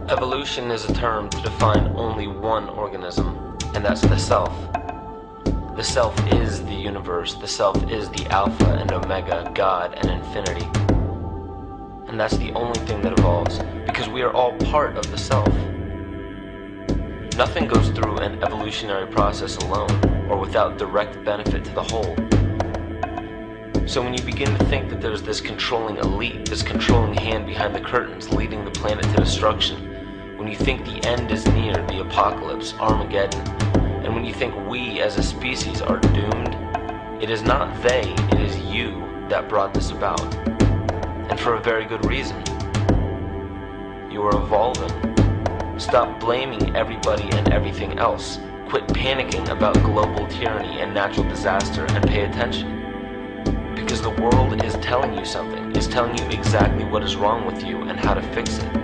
Evolution is a term to define only one organism, and that's the self. The self is the universe, the self is the Alpha and Omega, God and infinity. And that's the only thing that evolves, because we are all part of the self. Nothing goes through an evolutionary process alone, or without direct benefit to the whole. So when you begin to think that there's this controlling elite, this controlling hand behind the curtains leading the planet to destruction, when you think the end is near, the apocalypse, Armageddon, and when you think we as a species are doomed, it is not they, it is you that brought this about. And for a very good reason. You are evolving. Stop blaming everybody and everything else. Quit panicking about global tyranny and natural disaster and pay attention. Because the world is telling you something, is telling you exactly what is wrong with you and how to fix it.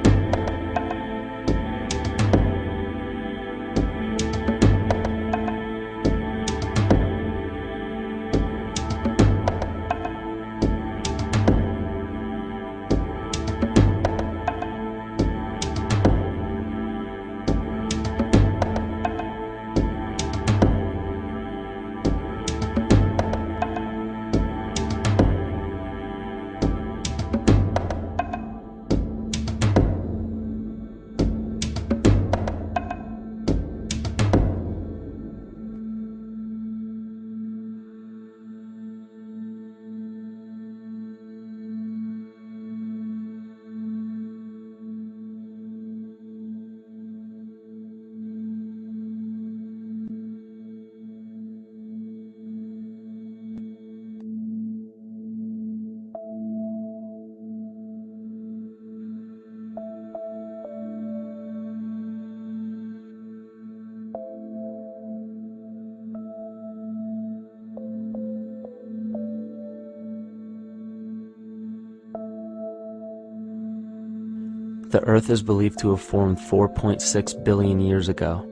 The Earth is believed to have formed 4.6 billion years ago.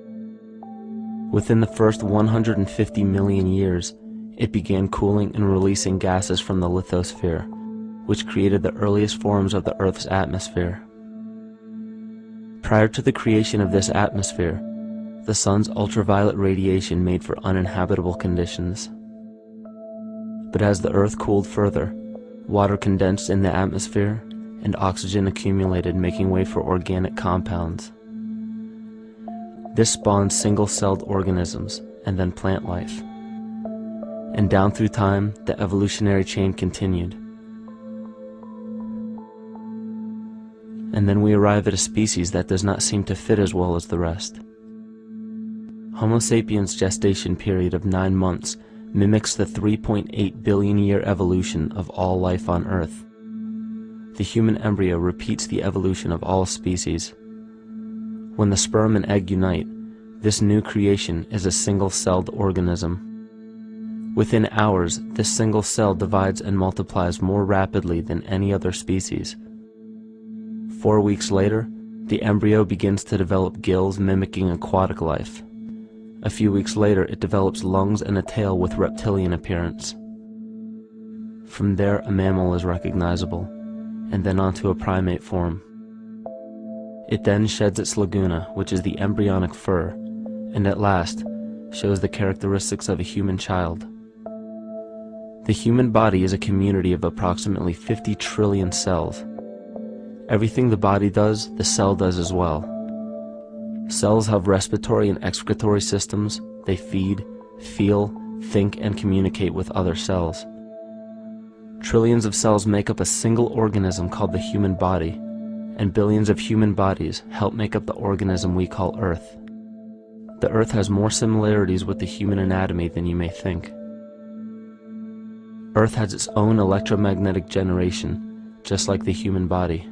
Within the first 150 million years, it began cooling and releasing gases from the lithosphere, which created the earliest forms of the Earth's atmosphere. Prior to the creation of this atmosphere, the sun's ultraviolet radiation made for uninhabitable conditions. But as the Earth cooled further, water condensed in the atmosphere, and oxygen accumulated, making way for organic compounds. This spawned single-celled organisms, and then plant life. And down through time, the evolutionary chain continued. And then we arrive at a species that does not seem to fit as well as the rest. Homo sapiens' gestation period of 9 months mimics the 3.8 billion year evolution of all life on Earth. The human embryo repeats the evolution of all species. When the sperm and egg unite, this new creation is a single-celled organism. Within hours, this single cell divides and multiplies more rapidly than any other species. 4 weeks later, the embryo begins to develop gills mimicking aquatic life. A few weeks later, it develops lungs and a tail with reptilian appearance. From there, a mammal is recognizable, and then onto a primate form. It then sheds its laguna, which is the embryonic fur, and at last shows the characteristics of a human child. The human body is a community of approximately 50 trillion cells. Everything the body does, the cell does as well. Cells have respiratory and excretory systems. They feed, feel, think, and communicate with other cells. Trillions of cells make up a single organism called the human body, and billions of human bodies help make up the organism we call Earth. The Earth has more similarities with the human anatomy than you may think. Earth has its own electromagnetic generation, just like the human body.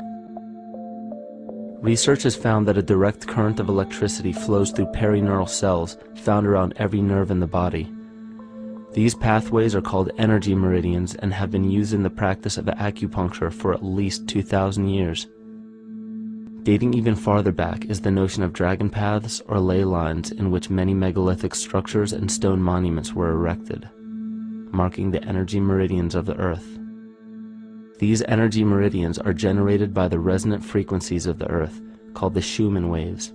Research has found that a direct current of electricity flows through perineural cells found around every nerve in the body. These pathways are called energy meridians and have been used in the practice of acupuncture for at least 2,000 years. Dating even farther back is the notion of dragon paths or ley lines in which many megalithic structures and stone monuments were erected, marking the energy meridians of the Earth. These energy meridians are generated by the resonant frequencies of the Earth, called the Schumann waves.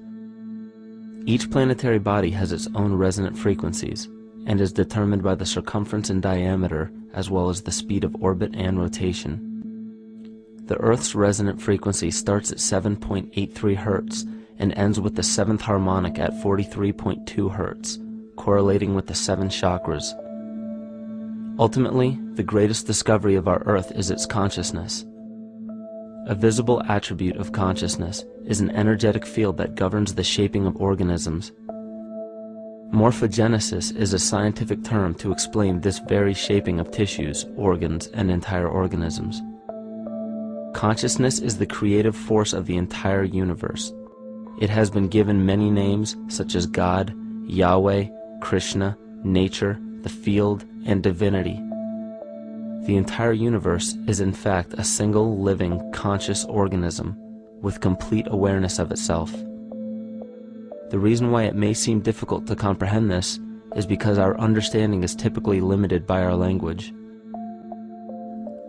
Each planetary body has its own resonant frequencies and is determined by the circumference and diameter as well as the speed of orbit and rotation. The Earth's resonant frequency starts at 7.83 Hz and ends with the 7th harmonic at 43.2 Hz, correlating with the 7 chakras. Ultimately, the greatest discovery of our Earth is its consciousness. A visible attribute of consciousness is an energetic field that governs the shaping of organisms. Morphogenesis is a scientific term to explain this very shaping of tissues, organs, and entire organisms. Consciousness is the creative force of the entire universe. It has been given many names such as God, Yahweh, Krishna, nature, the field, and divinity. The entire universe is in fact a single living, conscious organism with complete awareness of itself. The reason why it may seem difficult to comprehend this is because our understanding is typically limited by our language.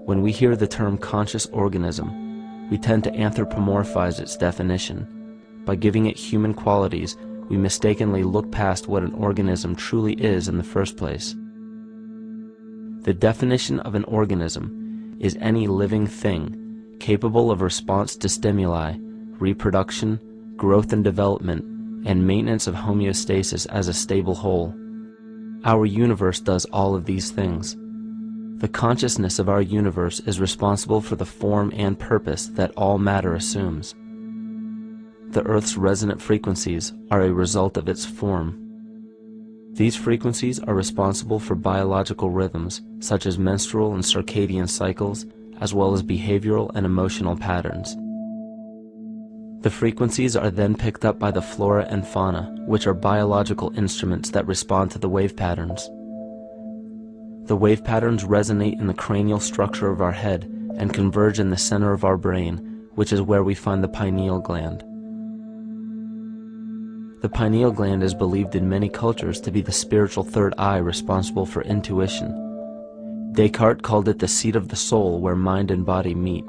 When we hear the term conscious organism, we tend to anthropomorphize its definition. By giving it human qualities, we mistakenly look past what an organism truly is in the first place. The definition of an organism is any living thing capable of response to stimuli, reproduction, growth and development, and maintenance of homeostasis as a stable whole. Our universe does all of these things. The consciousness of our universe is responsible for the form and purpose that all matter assumes. The Earth's resonant frequencies are a result of its form. These frequencies are responsible for biological rhythms, such as menstrual and circadian cycles, as well as behavioral and emotional patterns. The frequencies are then picked up by the flora and fauna, which are biological instruments that respond to the wave patterns. The wave patterns resonate in the cranial structure of our head and converge in the center of our brain, which is where we find the pineal gland. The pineal gland is believed in many cultures to be the spiritual third eye responsible for intuition. Descartes called it the seat of the soul where mind and body meet.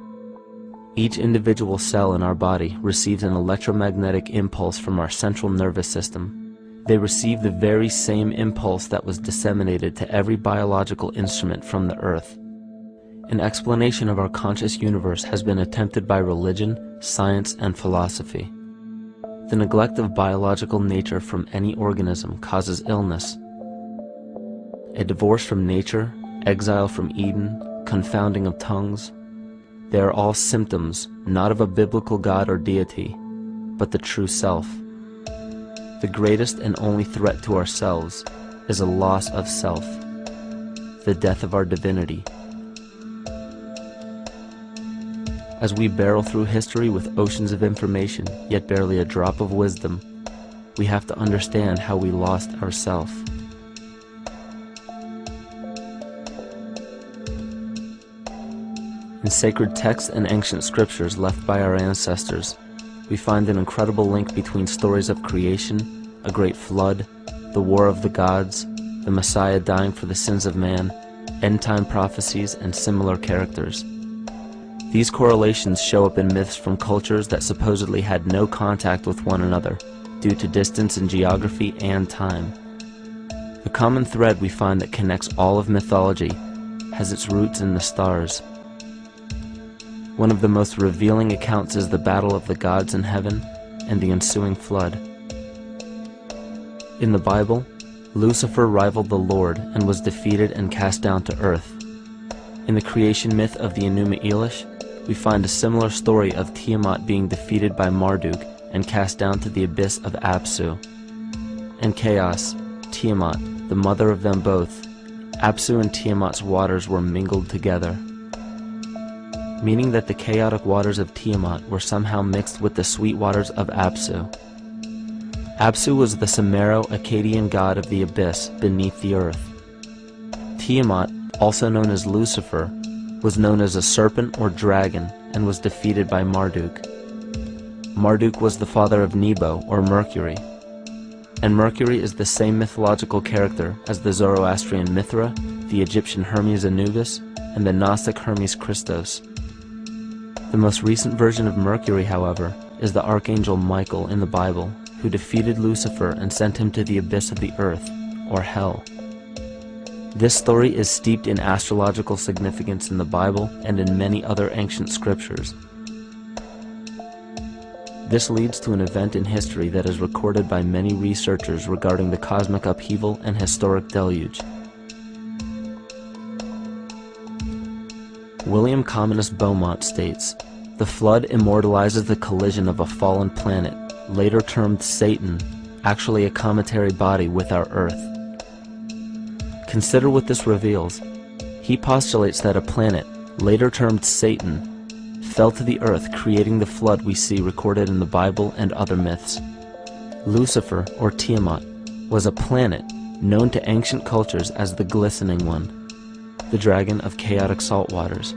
Each individual cell in our body receives an electromagnetic impulse from our central nervous system. They receive the very same impulse that was disseminated to every biological instrument from the earth. An explanation of our conscious universe has been attempted by religion, science, and philosophy. The neglect of biological nature from any organism causes illness. A divorce from nature, exile from Eden, confounding of tongues, they are all symptoms, not of a biblical God or deity, but the true self. The greatest and only threat to ourselves is a loss of self, the death of our divinity. As we barrel through history with oceans of information, yet barely a drop of wisdom, we have to understand how we lost ourself. In sacred texts and ancient scriptures left by our ancestors, we find an incredible link between stories of creation, a great flood, the war of the gods, the Messiah dying for the sins of man, end-time prophecies, and similar characters. These correlations show up in myths from cultures that supposedly had no contact with one another due to distance in geography and time. The common thread we find that connects all of mythology has its roots in the stars. One of the most revealing accounts is the battle of the gods in heaven and the ensuing flood. In the Bible, Lucifer rivaled the Lord and was defeated and cast down to earth. In the creation myth of the Enuma Elish, we find a similar story of Tiamat being defeated by Marduk and cast down to the abyss of Apsu. In chaos, Tiamat, the mother of them both, Apsu and Tiamat's waters were mingled together, meaning that the chaotic waters of Tiamat were somehow mixed with the sweet waters of Apsu. Apsu was the Sumero-Akkadian god of the abyss beneath the earth. Tiamat, also known as Lucifer, was known as a serpent or dragon and was defeated by Marduk. Marduk was the father of Nebo or Mercury, and Mercury is the same mythological character as the Zoroastrian Mithra, the Egyptian Hermes Anubis, and the Gnostic Hermes Christos. The most recent version of Mercury, however, is the archangel Michael in the Bible, who defeated Lucifer and sent him to the abyss of the earth, or hell. This story is steeped in astrological significance in the Bible and in many other ancient scriptures. This leads to an event in history that is recorded by many researchers regarding the cosmic upheaval and historic deluge. William Commonus Beaumont states, "The flood immortalizes the collision of a fallen planet, later termed Satan, actually a cometary body with our Earth." Consider what this reveals. He postulates that a planet, later termed Satan, fell to the earth, creating the flood we see recorded in the Bible and other myths. Lucifer, or Tiamat, was a planet known to ancient cultures as the Glistening One, the dragon of chaotic salt waters.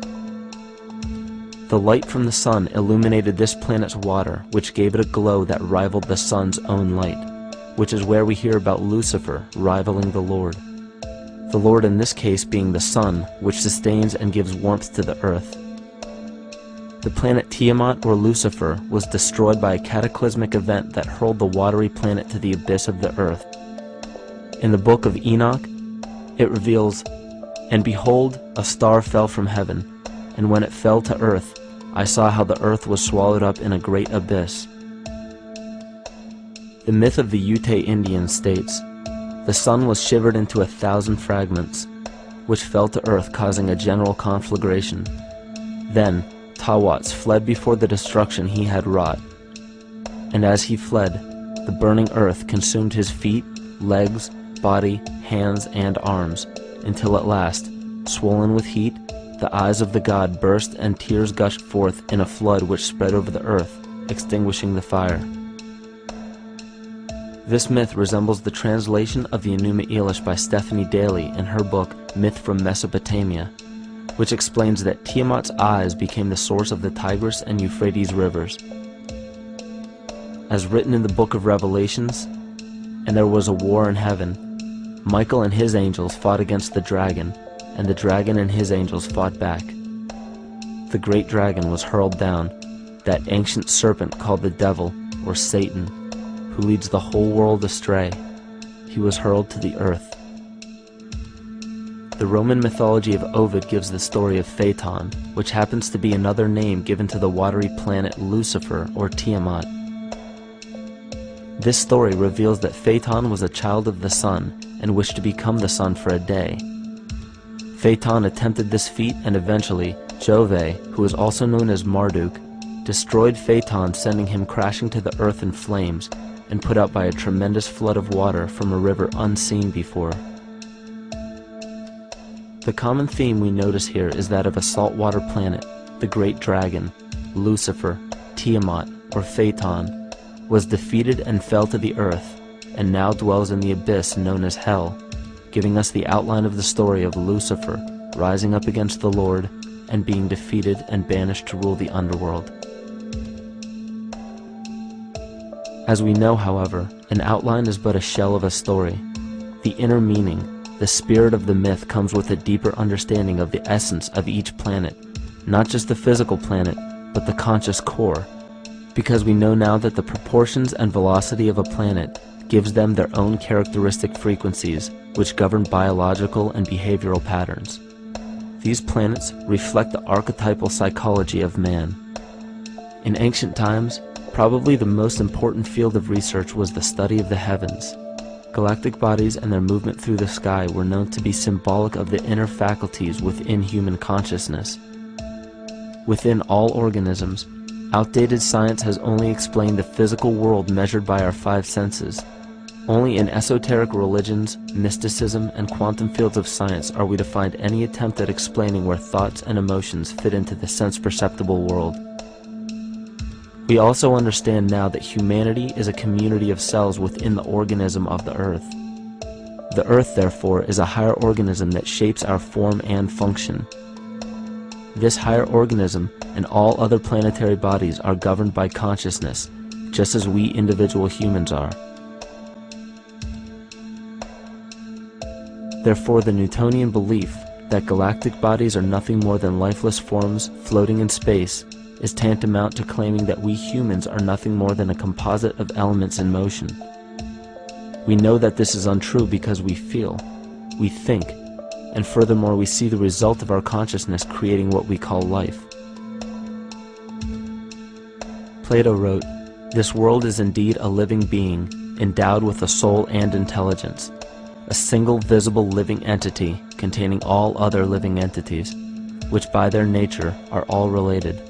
The light from the sun illuminated this planet's water, which gave it a glow that rivaled the sun's own light, which is where we hear about Lucifer rivaling the Lord. The Lord in this case being the sun, which sustains and gives warmth to the earth. The planet Tiamat, or Lucifer, was destroyed by a cataclysmic event that hurled the watery planet to the abyss of the earth. In the book of Enoch, it reveals, "And behold, a star fell from heaven, and when it fell to earth, I saw how the earth was swallowed up in a great abyss." The myth of the Ute Indians states, "The sun was shivered into 1,000 fragments, which fell to earth, causing a general conflagration. Then Tawats fled before the destruction he had wrought, and as he fled, the burning earth consumed his feet, legs, body, hands, and arms, until at last, swollen with heat, the eyes of the god burst and tears gushed forth in a flood which spread over the earth, extinguishing the fire." This myth resembles the translation of the Enuma Elish by Stephanie Daly in her book Myth from Mesopotamia, which explains that Tiamat's eyes became the source of the Tigris and Euphrates rivers. As written in the book of Revelations, "And there was a war in heaven. Michael and his angels fought against the dragon, and the dragon and his angels fought back. The great dragon was hurled down, that ancient serpent called the devil, or Satan, who leads the whole world astray. He was hurled to the earth." The Roman mythology of Ovid gives the story of Phaeton, which happens to be another name given to the watery planet Lucifer, or Tiamat. This story reveals that Phaeton was a child of the sun and wished to become the sun for a day. Phaeton attempted this feat, and eventually Jove, who is also known as Marduk, destroyed Phaeton, sending him crashing to the earth in flames and put out by a tremendous flood of water from a river unseen before. The common theme we notice here is that of a saltwater planet, the great dragon, Lucifer, Tiamat, or Phaeton, was defeated and fell to the earth, and now dwells in the abyss known as hell, giving us the outline of the story of Lucifer rising up against the Lord and being defeated and banished to rule the underworld. As we know, however, an outline is but a shell of a story. The inner meaning, the spirit of the myth, comes with a deeper understanding of the essence of each planet, not just the physical planet, but the conscious core, because we know now that the proportions and velocity of a planet gives them their own characteristic frequencies, which govern biological and behavioral patterns. These planets reflect the archetypal psychology of man. In ancient times, probably the most important field of research was the study of the heavens. Galactic bodies and their movement through the sky were known to be symbolic of the inner faculties within human consciousness. Within all organisms, outdated science has only explained the physical world measured by our five senses. Only in esoteric religions, mysticism, and quantum fields of science are we to find any attempt at explaining where thoughts and emotions fit into the sense-perceptible world. We also understand now that humanity is a community of cells within the organism of the Earth. The Earth, therefore, is a higher organism that shapes our form and function. This higher organism and all other planetary bodies are governed by consciousness, just as we individual humans are. Therefore, the Newtonian belief that galactic bodies are nothing more than lifeless forms floating in space is tantamount to claiming that we humans are nothing more than a composite of elements in motion. We know that this is untrue because we feel, we think, and furthermore we see the result of our consciousness creating what we call life. Plato wrote, "This world is indeed a living being, endowed with a soul and intelligence, a single visible living entity containing all other living entities, which by their nature are all related."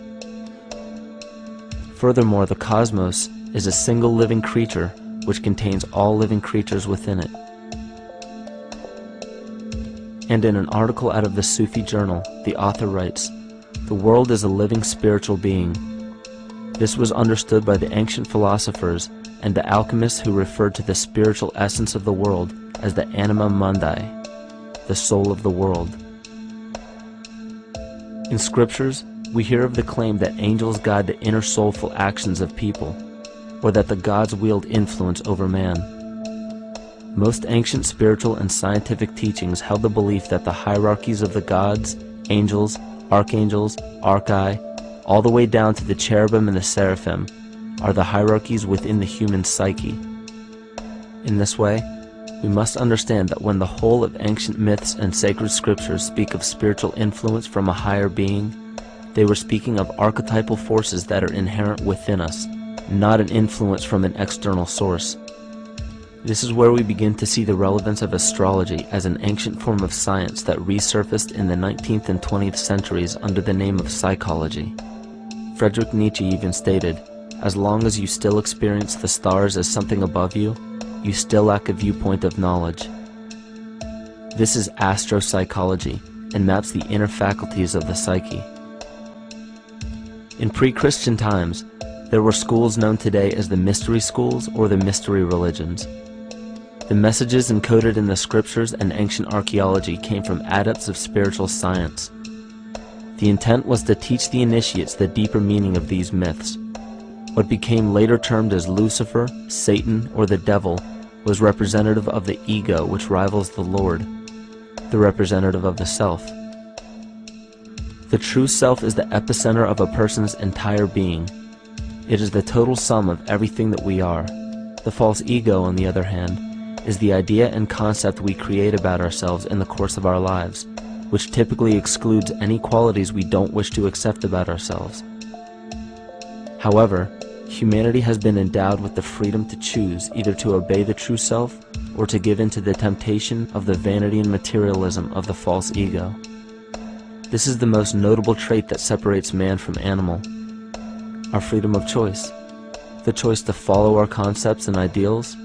Furthermore, the cosmos is a single living creature which contains all living creatures within it. And in an article out of the Sufi journal, the author writes, "The world is a living spiritual being. This was understood by the ancient philosophers and the alchemists who referred to the spiritual essence of the world as the anima mundi, the soul of the world." In scriptures, we hear of the claim that angels guide the inner soulful actions of people, or that the gods wield influence over man. Most ancient spiritual and scientific teachings held the belief that the hierarchies of the gods, angels, archangels, archai, all the way down to the cherubim and the seraphim, are the hierarchies within the human psyche. In this way, we must understand that when the whole of ancient myths and sacred scriptures speak of spiritual influence from a higher being, they were speaking of archetypal forces that are inherent within us, not an influence from an external source. This is where we begin to see the relevance of astrology as an ancient form of science that resurfaced in the 19th and 20th centuries under the name of psychology. Friedrich Nietzsche even stated, "As long as you still experience the stars as something above you, you still lack a viewpoint of knowledge." This is astropsychology and maps the inner faculties of the psyche. In pre-Christian times, there were schools known today as the mystery schools or the mystery religions. The messages encoded in the scriptures and ancient archaeology came from adepts of spiritual science. The intent was to teach the initiates the deeper meaning of these myths. What became later termed as Lucifer, Satan, or the devil was representative of the ego, which rivals the Lord, the representative of the self. The true self is the epicenter of a person's entire being. It is the total sum of everything that we are. The false ego, on the other hand, is the idea and concept we create about ourselves in the course of our lives, which typically excludes any qualities we don't wish to accept about ourselves. However, humanity has been endowed with the freedom to choose either to obey the true self or to give in to the temptation of the vanity and materialism of the false ego. This is the most notable trait that separates man from animal: our freedom of choice, the choice to follow our concepts and ideals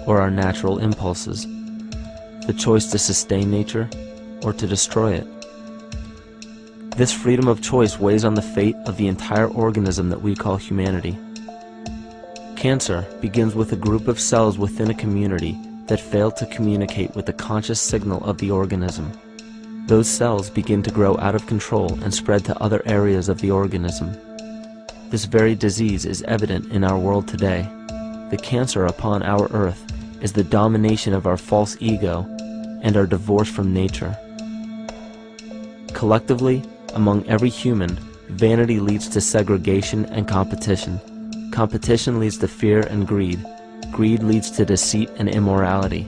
or our natural impulses, the choice to sustain nature or to destroy it. This freedom of choice weighs on the fate of the entire organism that we call humanity. Cancer begins with a group of cells within a community that fail to communicate with the conscious signal of the organism. Those cells begin to grow out of control and spread to other areas of the organism. This very disease is evident in our world today. The cancer upon our earth is the domination of our false ego and our divorce from nature. Collectively, among every human, vanity leads to segregation and competition. Competition leads to fear and greed. Greed leads to deceit and immorality.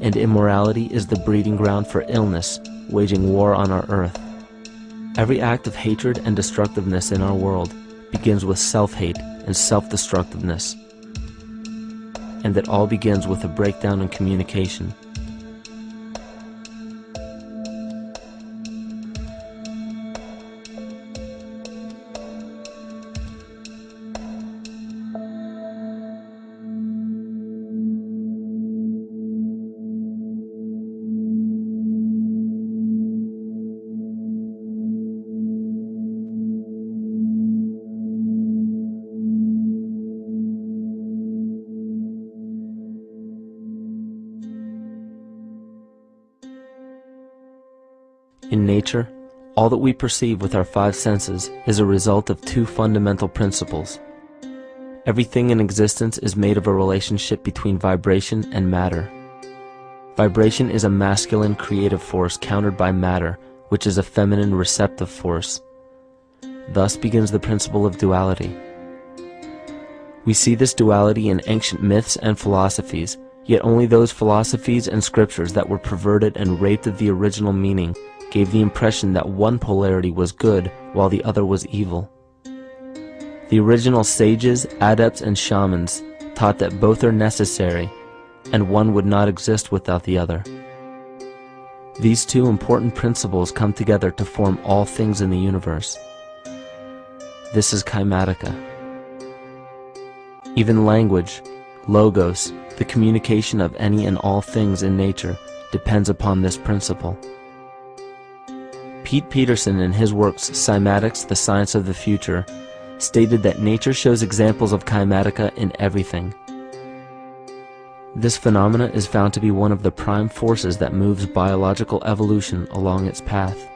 And immorality is the breeding ground for illness, waging war on our earth. Every act of hatred and destructiveness in our world begins with self-hate and self-destructiveness. And that all begins with a breakdown in communication. In nature, all that we perceive with our five senses is a result of two fundamental principles. Everything in existence is made of a relationship between vibration and matter. Vibration is a masculine creative force countered by matter, which is a feminine receptive force. Thus begins the principle of duality. We see this duality in ancient myths and philosophies, yet only those philosophies and scriptures that were perverted and raped of the original meaning gave the impression that one polarity was good while the other was evil. The original sages, adepts, and shamans taught that both are necessary, and one would not exist without the other. These two important principles come together to form all things in the universe. This is Kymatica. Even language, logos, the communication of any and all things in nature, depends upon this principle. Pete Peterson, in his works Cymatics, the Science of the Future, stated that nature shows examples of Kymatica in everything. This phenomena is found to be one of the prime forces that moves biological evolution along its path.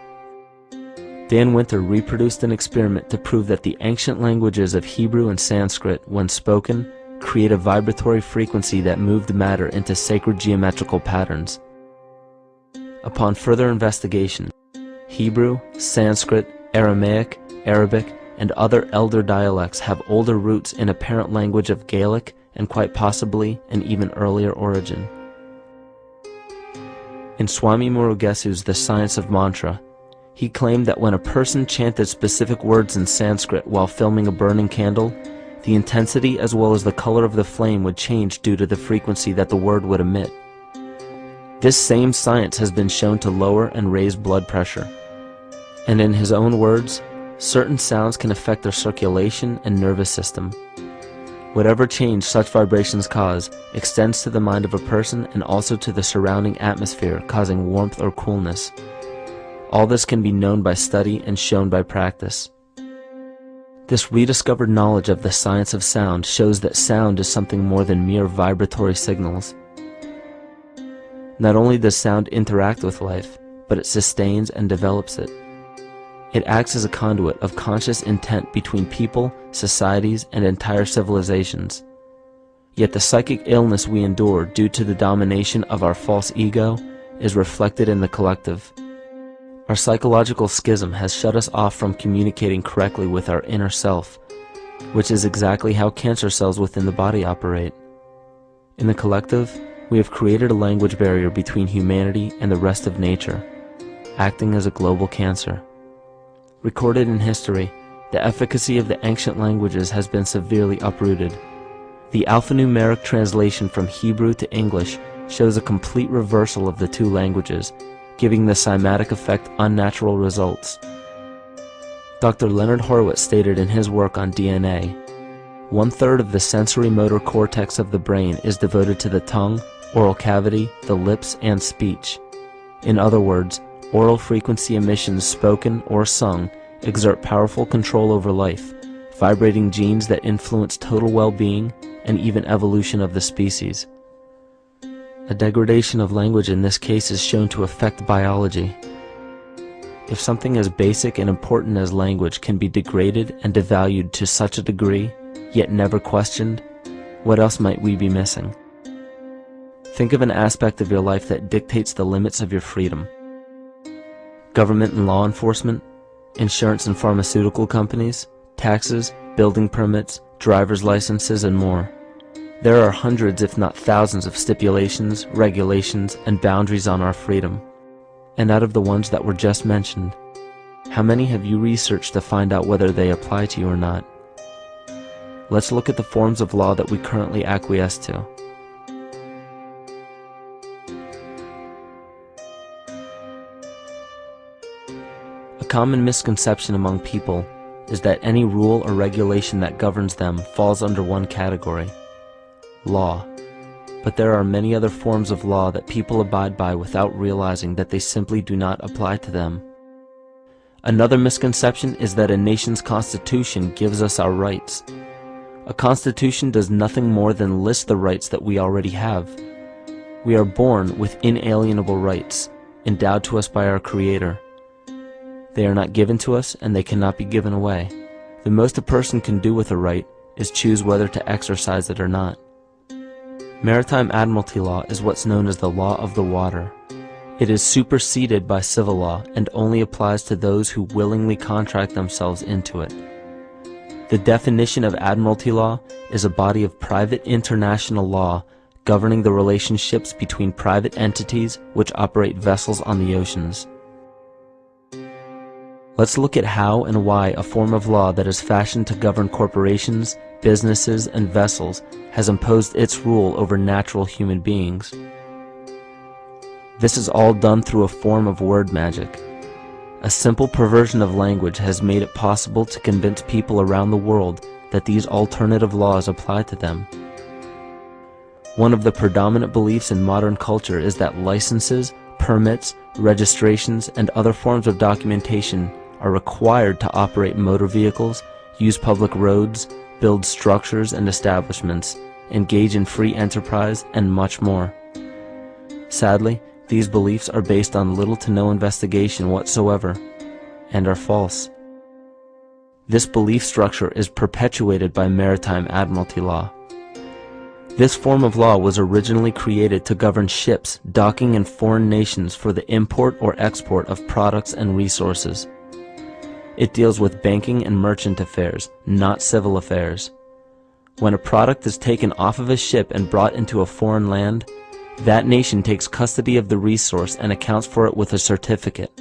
Dan Winter reproduced an experiment to prove that the ancient languages of Hebrew and Sanskrit, when spoken, create a vibratory frequency that moved matter into sacred geometrical patterns. Upon further investigation, Hebrew, Sanskrit, Aramaic, Arabic, and other elder dialects have older roots in a parent language of Gaelic and quite possibly an even earlier origin. In Swami Murugesu's The Science of Mantra, he claimed that when a person chanted specific words in Sanskrit while filming a burning candle, the intensity as well as the color of the flame would change due to the frequency that the word would emit. This same science has been shown to lower and raise blood pressure. And in his own words, certain sounds can affect their circulation and nervous system. Whatever change such vibrations cause extends to the mind of a person and also to the surrounding atmosphere, causing warmth or coolness. All this can be known by study and shown by practice. This rediscovered knowledge of the science of sound shows that sound is something more than mere vibratory signals. Not only does sound interact with life, but it sustains and develops it. It acts as a conduit of conscious intent between people, societies, and entire civilizations. Yet the psychic illness we endure due to the domination of our false ego is reflected in the collective. Our psychological schism has shut us off from communicating correctly with our inner self, which is exactly how cancer cells within the body operate. In the collective, we have created a language barrier between humanity and the rest of nature, acting as a global cancer. Recorded in history, the efficacy of the ancient languages has been severely uprooted. The alphanumeric translation from Hebrew to English shows a complete reversal of the two languages, giving the cymatic effect unnatural results. Dr. Leonard Horowitz stated in his work on DNA, 1/3 of the sensory motor cortex of the brain is devoted to the tongue, oral cavity, the lips, and speech. In other words, oral frequency emissions spoken or sung exert powerful control over life, vibrating genes that influence total well-being and even evolution of the species. A degradation of language in this case is shown to affect biology. If something as basic and important as language can be degraded and devalued to such a degree, yet never questioned, what else might we be missing? Think of an aspect of your life that dictates the limits of your freedom. Government and law enforcement, insurance and pharmaceutical companies, taxes, building permits, driver's licenses, and more. There are hundreds if not thousands of stipulations, regulations, and boundaries on our freedom. And out of the ones that were just mentioned, how many have you researched to find out whether they apply to you or not? Let's look at the forms of law that we currently acquiesce to. A common misconception among people is that any rule or regulation that governs them falls under one category: law. But there are many other forms of law that people abide by without realizing that they simply do not apply to them. Another misconception is that a nation's constitution gives us our rights. A constitution does nothing more than list the rights that we already have. We are born with inalienable rights, endowed to us by our Creator. They are not given to us, and they cannot be given away. The most a person can do with a right is choose whether to exercise it or not. Maritime admiralty law is what's known as the law of the water. It is superseded by civil law and only applies to those who willingly contract themselves into it. The definition of admiralty law is a body of private international law governing the relationships between private entities which operate vessels on the oceans. Let's look at how and why a form of law that is fashioned to govern corporations, businesses, and vessels has imposed its rule over natural human beings. This is all done through a form of word magic. A simple perversion of language has made it possible to convince people around the world that these alternative laws apply to them. One of the predominant beliefs in modern culture is that licenses, permits, registrations, and other forms of documentation are required to operate motor vehicles, use public roads, build structures and establishments, engage in free enterprise, and much more. Sadly, these beliefs are based on little to no investigation whatsoever, and are false. This belief structure is perpetuated by maritime admiralty law. This form of law was originally created to govern ships docking in foreign nations for the import or export of products and resources. It deals with banking and merchant affairs, not civil affairs. When a product is taken off of a ship and brought into a foreign land, that nation takes custody of the resource and accounts for it with a certificate.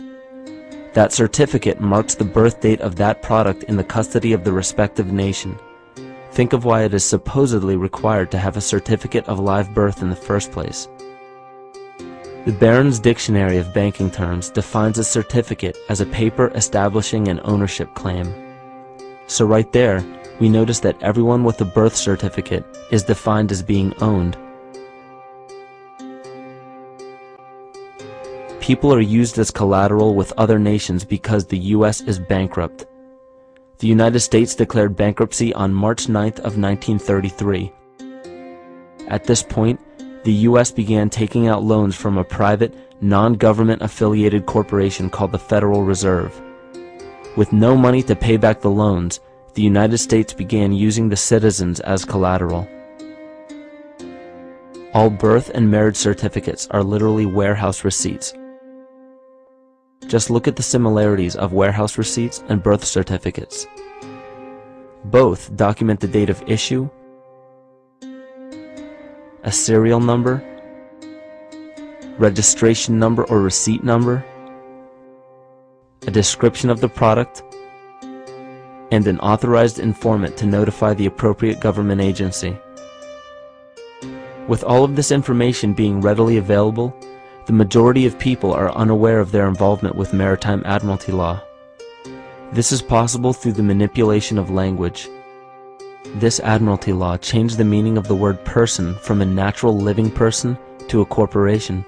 That certificate marks the birth date of that product in the custody of the respective nation. Think of why it is supposedly required to have a certificate of live birth in the first place. The Barron's Dictionary of Banking Terms defines a certificate as a paper establishing an ownership claim. So right there, we notice that everyone with a birth certificate is defined as being owned. People are used as collateral with other nations because the U.S. is bankrupt. The United States declared bankruptcy on March 9th of 1933. At this point, the U.S. began taking out loans from a private, non-government affiliated corporation called the Federal Reserve. With no money to pay back the loans, the United States began using the citizens as collateral. All birth and marriage certificates are literally warehouse receipts. Just look at the similarities of warehouse receipts and birth certificates. Both document the date of issue, a serial number, registration number or receipt number, a description of the product, and an authorized informant to notify the appropriate government agency. With all of this information being readily available, the majority of people are unaware of their involvement with maritime admiralty law. This is possible through the manipulation of language. This admiralty law changed the meaning of the word person from a natural living person to a corporation.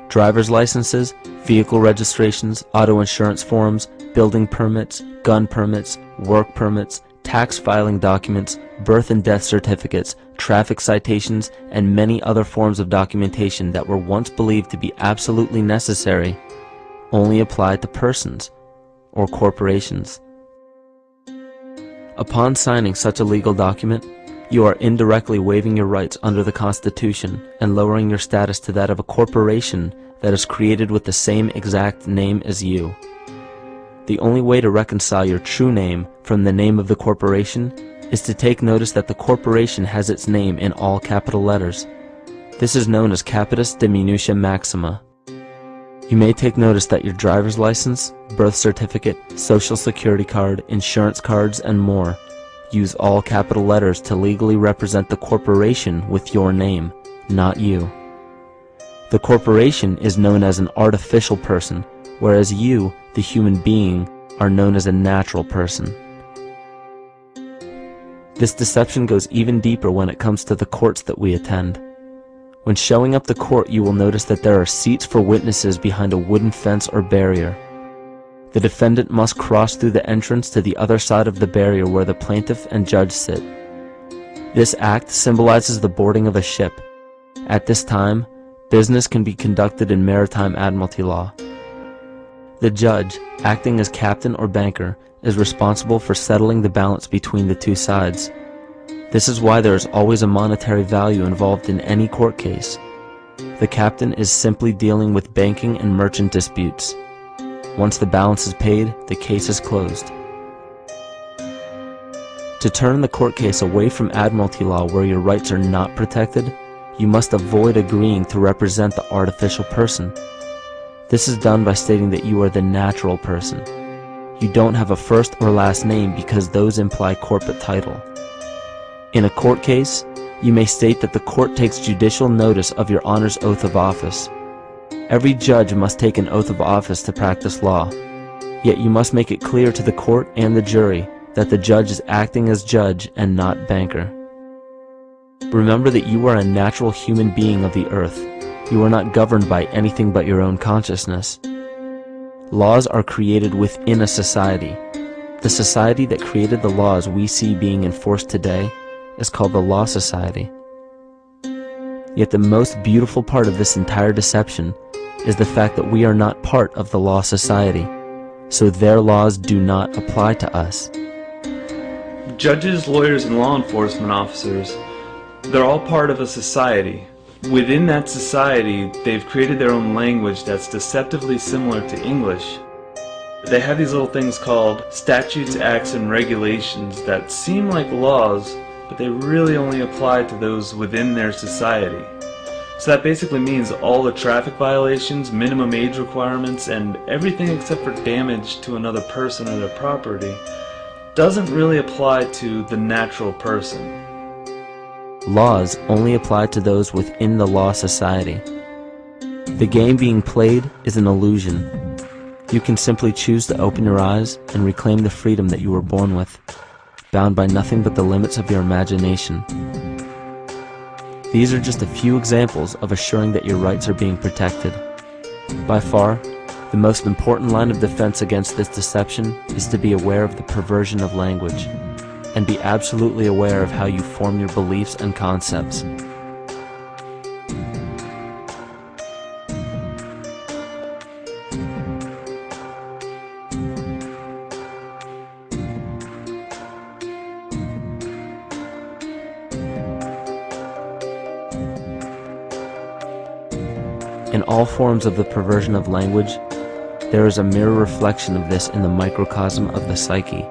Driver's licenses, vehicle registrations, auto insurance forms, building permits, gun permits, work permits, tax filing documents, birth and death certificates, traffic citations, and many other forms of documentation that were once believed to be absolutely necessary only apply to persons or corporations. Upon signing such a legal document, you are indirectly waiving your rights under the Constitution and lowering your status to that of a corporation that is created with the same exact name as you. The only way to reconcile your true name from the name of the corporation is to take notice that the corporation has its name in all capital letters. This is known as capitis diminutia maxima. You may take notice that your driver's license, birth certificate, social security card, insurance cards, and more use all capital letters to legally represent the corporation with your name, not you. The corporation is known as an artificial person, whereas you, the human being, are known as a natural person. This deception goes even deeper when it comes to the courts that we attend. When showing up to court, you will notice that there are seats for witnesses behind a wooden fence or barrier. The defendant must cross through the entrance to the other side of the barrier where the plaintiff and judge sit. This act symbolizes the boarding of a ship. At this time, business can be conducted in maritime admiralty law. The judge, acting as captain or banker, is responsible for settling the balance between the two sides. This is why there is always a monetary value involved in any court case. The captain is simply dealing with banking and merchant disputes. Once the balance is paid, the case is closed. To turn the court case away from admiralty law where your rights are not protected, you must avoid agreeing to represent the artificial person. This is done by stating that you are the natural person. You don't have a first or last name because those imply corporate title. In a court case, you may state that the court takes judicial notice of your honor's oath of office. Every judge must take an oath of office to practice law, yet you must make it clear to the court and the jury that the judge is acting as judge and not banker. Remember that you are a natural human being of the earth. You are not governed by anything but your own consciousness. Laws are created within a society. The society that created the laws we see being enforced today is called the Law Society. Yet the most beautiful part of this entire deception is the fact that we are not part of the Law Society, so their laws do not apply to us. Judges, lawyers, and law enforcement officers, they're all part of a society. Within that society, they've created their own language that's deceptively similar to English. They have these little things called statutes, acts, and regulations that seem like laws, but they really only apply to those within their society. So that basically means all the traffic violations, minimum age requirements, and everything except for damage to another person or their property doesn't really apply to the natural person. Laws only apply to those within the Law Society. The game being played is an illusion. You can simply choose to open your eyes and reclaim the freedom that you were born with, bound by nothing but the limits of your imagination. These are just a few examples of assuring that your rights are being protected. By far, the most important line of defense against this deception is to be aware of the perversion of language, and be absolutely aware of how you form your beliefs and concepts. In all forms of the perversion of language, there is a mirror reflection of this in the microcosm of the psyche.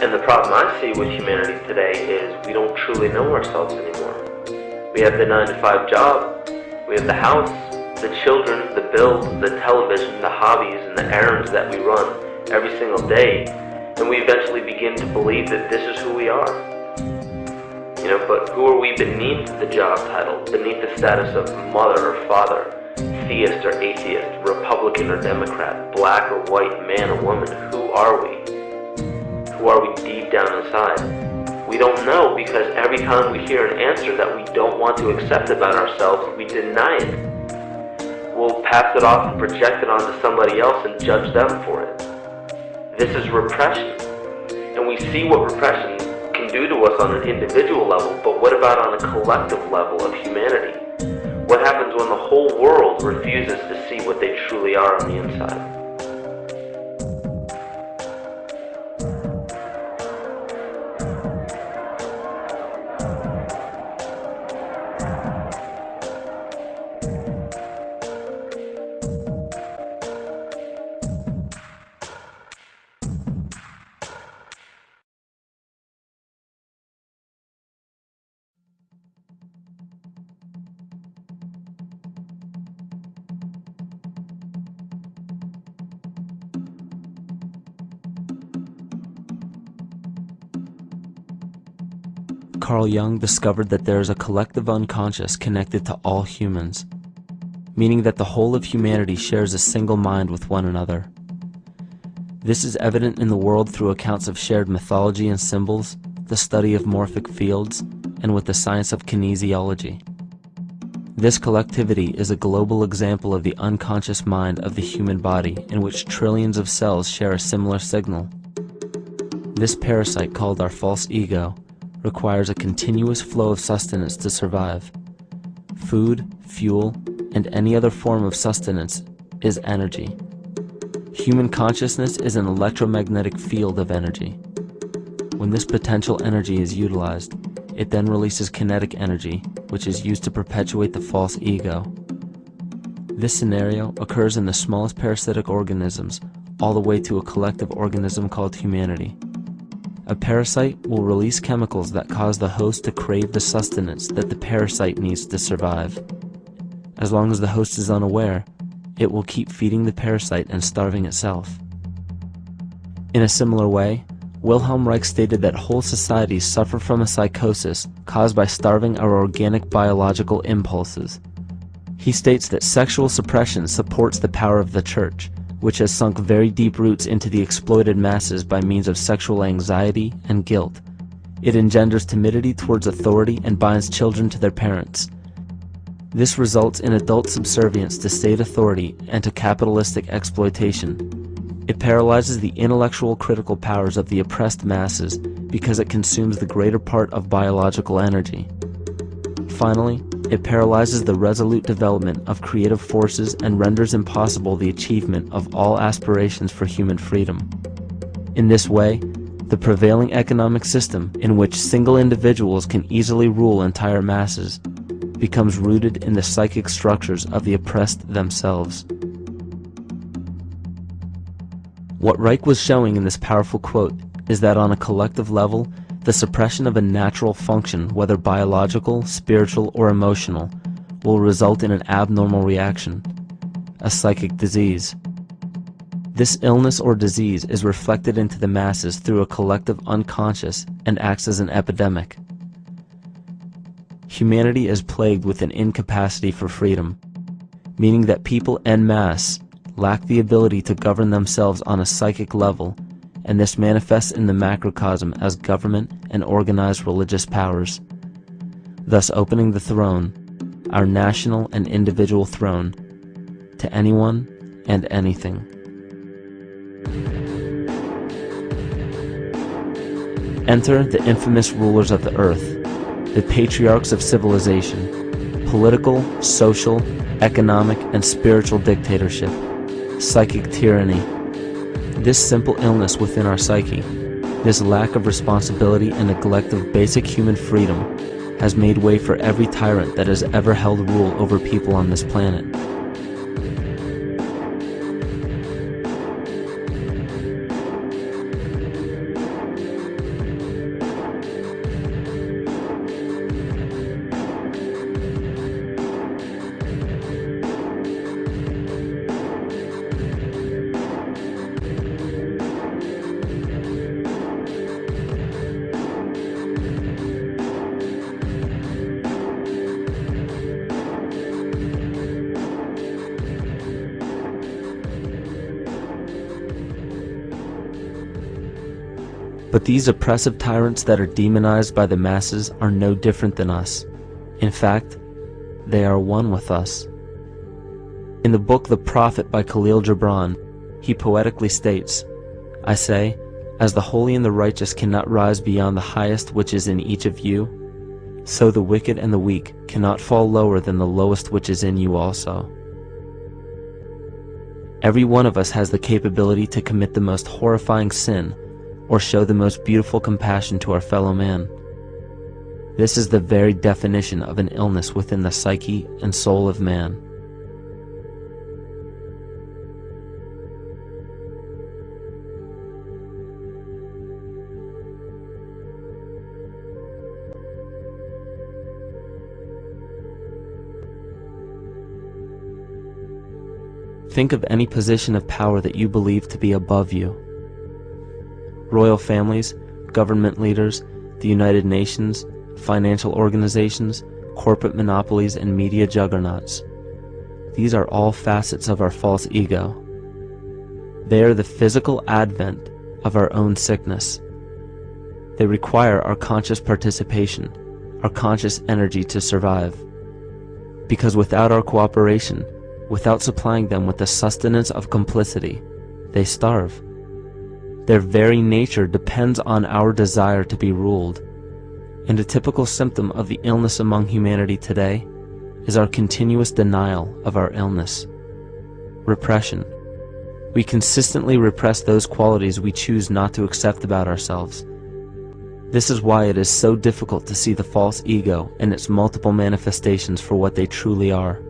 And the problem I see with humanity today is we don't truly know ourselves anymore. We have the 9-to-5 job, we have the house, the children, the bills, the television, the hobbies, and the errands that we run every single day, and we eventually begin to believe that this is who we are. But who are we beneath the job title, beneath the status of mother or father, theist or atheist, Republican or Democrat, black or white, man or woman? Who are we? Who are we deep down inside? We don't know, because every time we hear an answer that we don't want to accept about ourselves, we deny it. We'll pass it off and project it onto somebody else and judge them for it. This is repression. And we see what repression can do to us on an individual level, but what about on a collective level of humanity? What happens when the whole world refuses to see what they truly are on the inside? Carl Jung discovered that there is a collective unconscious connected to all humans, meaning that the whole of humanity shares a single mind with one another. This is evident in the world through accounts of shared mythology and symbols, the study of morphic fields, and with the science of kinesiology. This collectivity is a global example of the unconscious mind of the human body, in which trillions of cells share a similar signal. This parasite, called our false ego, requires a continuous flow of sustenance to survive. Food, fuel, and any other form of sustenance is energy. Human consciousness is an electromagnetic field of energy. When this potential energy is utilized, it then releases kinetic energy, which is used to perpetuate the false ego. This scenario occurs in the smallest parasitic organisms, all the way to a collective organism called humanity. A parasite will release chemicals that cause the host to crave the sustenance that the parasite needs to survive. As long as the host is unaware, it will keep feeding the parasite and starving itself. In a similar way, Wilhelm Reich stated that whole societies suffer from a psychosis caused by starving our organic biological impulses. He states that sexual suppression supports the power of the church, which has sunk very deep roots into the exploited masses by means of sexual anxiety and guilt. It engenders timidity towards authority and binds children to their parents. This results in adult subservience to state authority and to capitalistic exploitation. It paralyzes the intellectual critical powers of the oppressed masses because it consumes the greater part of biological energy. Finally, it paralyzes the resolute development of creative forces and renders impossible the achievement of all aspirations for human freedom. In this way, the prevailing economic system, in which single individuals can easily rule entire masses, becomes rooted in the psychic structures of the oppressed themselves. What Reich was showing in this powerful quote is that on a collective level, the suppression of a natural function, whether biological, spiritual, or emotional, will result in an abnormal reaction, a psychic disease. This illness or disease is reflected into the masses through a collective unconscious and acts as an epidemic. Humanity is plagued with an incapacity for freedom, meaning that people en masse lack the ability to govern themselves on a psychic level, and this manifests in the macrocosm as government and organized religious powers, thus opening the throne, our national and individual throne, to anyone and anything. Enter the infamous rulers of the earth, the patriarchs of civilization, political, social, economic, and spiritual dictatorship, psychic tyranny. This simple illness within our psyche, this lack of responsibility and neglect of basic human freedom, has made way for every tyrant that has ever held rule over people on this planet. But these oppressive tyrants that are demonized by the masses are no different than us. In fact, they are one with us. In the book The Prophet by Khalil Gibran, he poetically states, "I say, as the holy and the righteous cannot rise beyond the highest which is in each of you, so the wicked and the weak cannot fall lower than the lowest which is in you also." Every one of us has the capability to commit the most horrifying sin or show the most beautiful compassion to our fellow man. This is the very definition of an illness within the psyche and soul of man. Think of any position of power that you believe to be above you. Royal families, government leaders, the United Nations, financial organizations, corporate monopolies, and media juggernauts. These are all facets of our false ego. They are the physical advent of our own sickness. They require our conscious participation, our conscious energy to survive. Because without our cooperation, without supplying them with the sustenance of complicity, they starve. Their very nature depends on our desire to be ruled, and a typical symptom of the illness among humanity today is our continuous denial of our illness. Repression. We consistently repress those qualities we choose not to accept about ourselves. This is why it is so difficult to see the false ego and its multiple manifestations for what they truly are.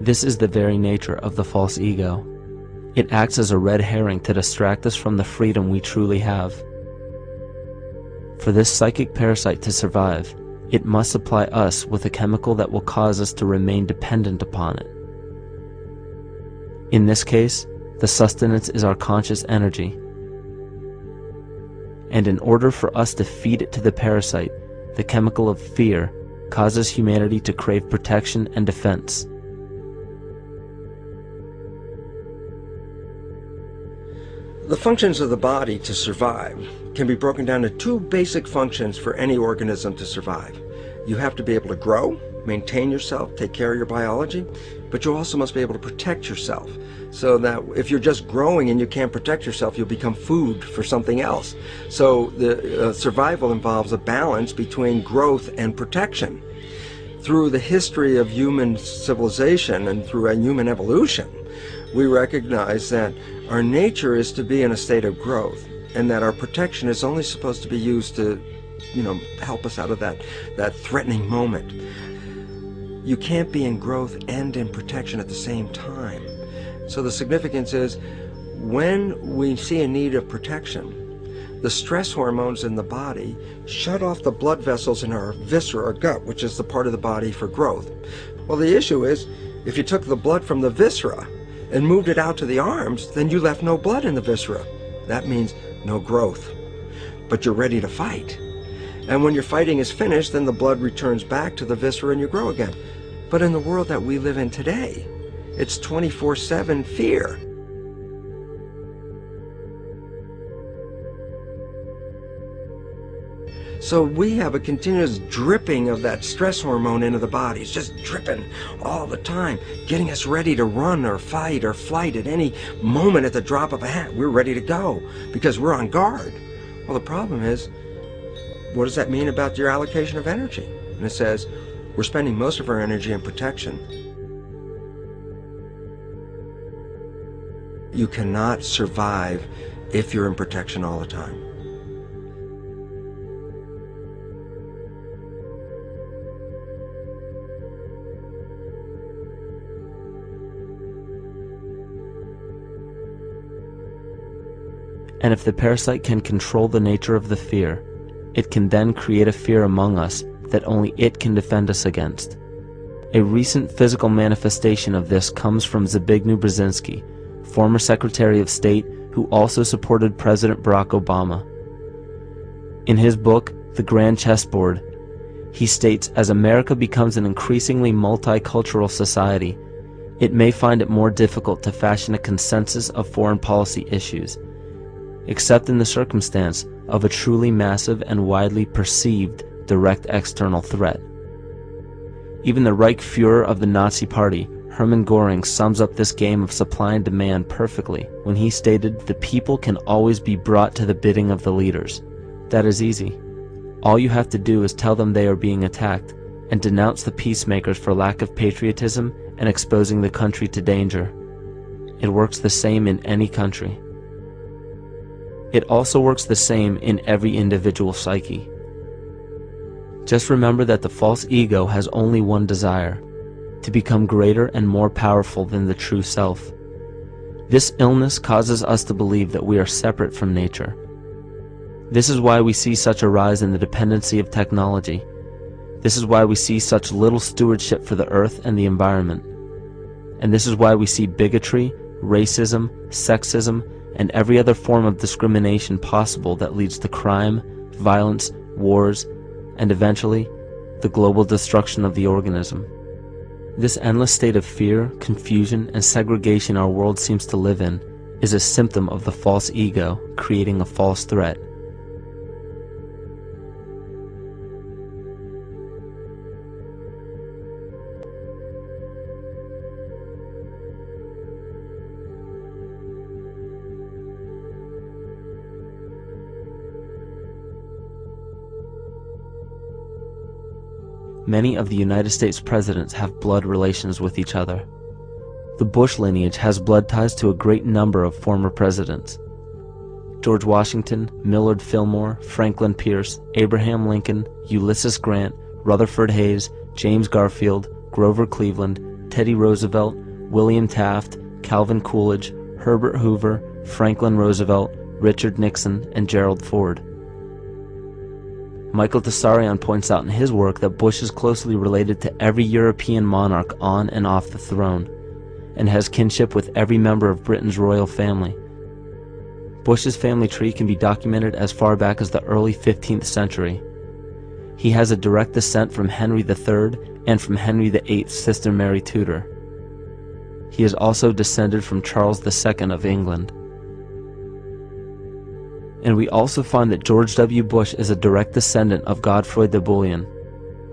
This is the very nature of the false ego. It acts as a red herring to distract us from the freedom we truly have. For this psychic parasite to survive, it must supply us with a chemical that will cause us to remain dependent upon it. In this case, the sustenance is our conscious energy. And in order for us to feed it to the parasite, the chemical of fear causes humanity to crave protection and defense. The functions of the body to survive can be broken down to two basic functions for any organism to survive. You have to be able to grow, maintain yourself, take care of your biology, but you also must be able to protect yourself, so that if you're just growing and you can't protect yourself, you'll become food for something else. So the survival involves a balance between growth and protection. Through the history of human civilization and through human evolution, we recognize that our nature is to be in a state of growth, and that our protection is only supposed to be used to, help us out of that threatening moment. You can't be in growth and in protection at the same time. So the significance is, when we see a need of protection, the stress hormones in the body shut off the blood vessels in our viscera or gut, which is the part of the body for growth. Well, the issue is, if you took the blood from the viscera and moved it out to the arms, then you left no blood in the viscera. That means no growth. But you're ready to fight. And when your fighting is finished, then the blood returns back to the viscera and you grow again. But in the world that we live in today, it's 24/7 fear. So we have a continuous dripping of that stress hormone into the body. It's just dripping all the time, getting us ready to run or fight or flight at any moment at the drop of a hat. We're ready to go because we're on guard. Well, the problem is, what does that mean about your allocation of energy? And it says, we're spending most of our energy in protection. You cannot survive if you're in protection all the time. And if the parasite can control the nature of the fear, it can then create a fear among us that only it can defend us against. A recent physical manifestation of this comes from Zbigniew Brzezinski, former Secretary of State who also supported President Barack Obama. In his book, The Grand Chessboard, he states, as America becomes an increasingly multicultural society, it may find it more difficult to fashion a consensus of foreign policy issues, except in the circumstance of a truly massive and widely perceived direct external threat. Even the Reichsfuhrer of the Nazi Party, Hermann Göring, sums up this game of supply and demand perfectly when he stated, "The people can always be brought to the bidding of the leaders." That is easy. All you have to do is tell them they are being attacked and denounce the peacemakers for lack of patriotism and exposing the country to danger. It works the same in any country. It also works the same in every individual psyche. Just remember that the false ego has only one desire: to become greater and more powerful than the true self. This illness causes us to believe that we are separate from nature. This is why we see such a rise in the dependency of technology. This is why we see such little stewardship for the earth and the environment. And this is why we see bigotry, racism, sexism, and every other form of discrimination possible that leads to crime, violence, wars, and eventually, the global destruction of the organism. This endless state of fear, confusion, and segregation our world seems to live in is a symptom of the false ego creating a false threat. many of the United States presidents have blood relations with each other. The Bush lineage has blood ties to a great number of former presidents. George Washington, Millard Fillmore, Franklin Pierce, Abraham Lincoln, Ulysses Grant, Rutherford Hayes, James Garfield, Grover Cleveland, Teddy Roosevelt, William Taft, Calvin Coolidge, Herbert Hoover, Franklin Roosevelt, Richard Nixon, and Gerald Ford. Michael Tessarion points out in his work that Bush is closely related to every European monarch on and off the throne, and has kinship with every member of Britain's royal family. Bush's family tree can be documented as far back as the early 15th century. He has a direct descent from Henry III and from Henry VIII's sister Mary Tudor. He is also descended from Charles II of England. And we also find that George W. Bush is a direct descendant of Godfrey de Bouillon.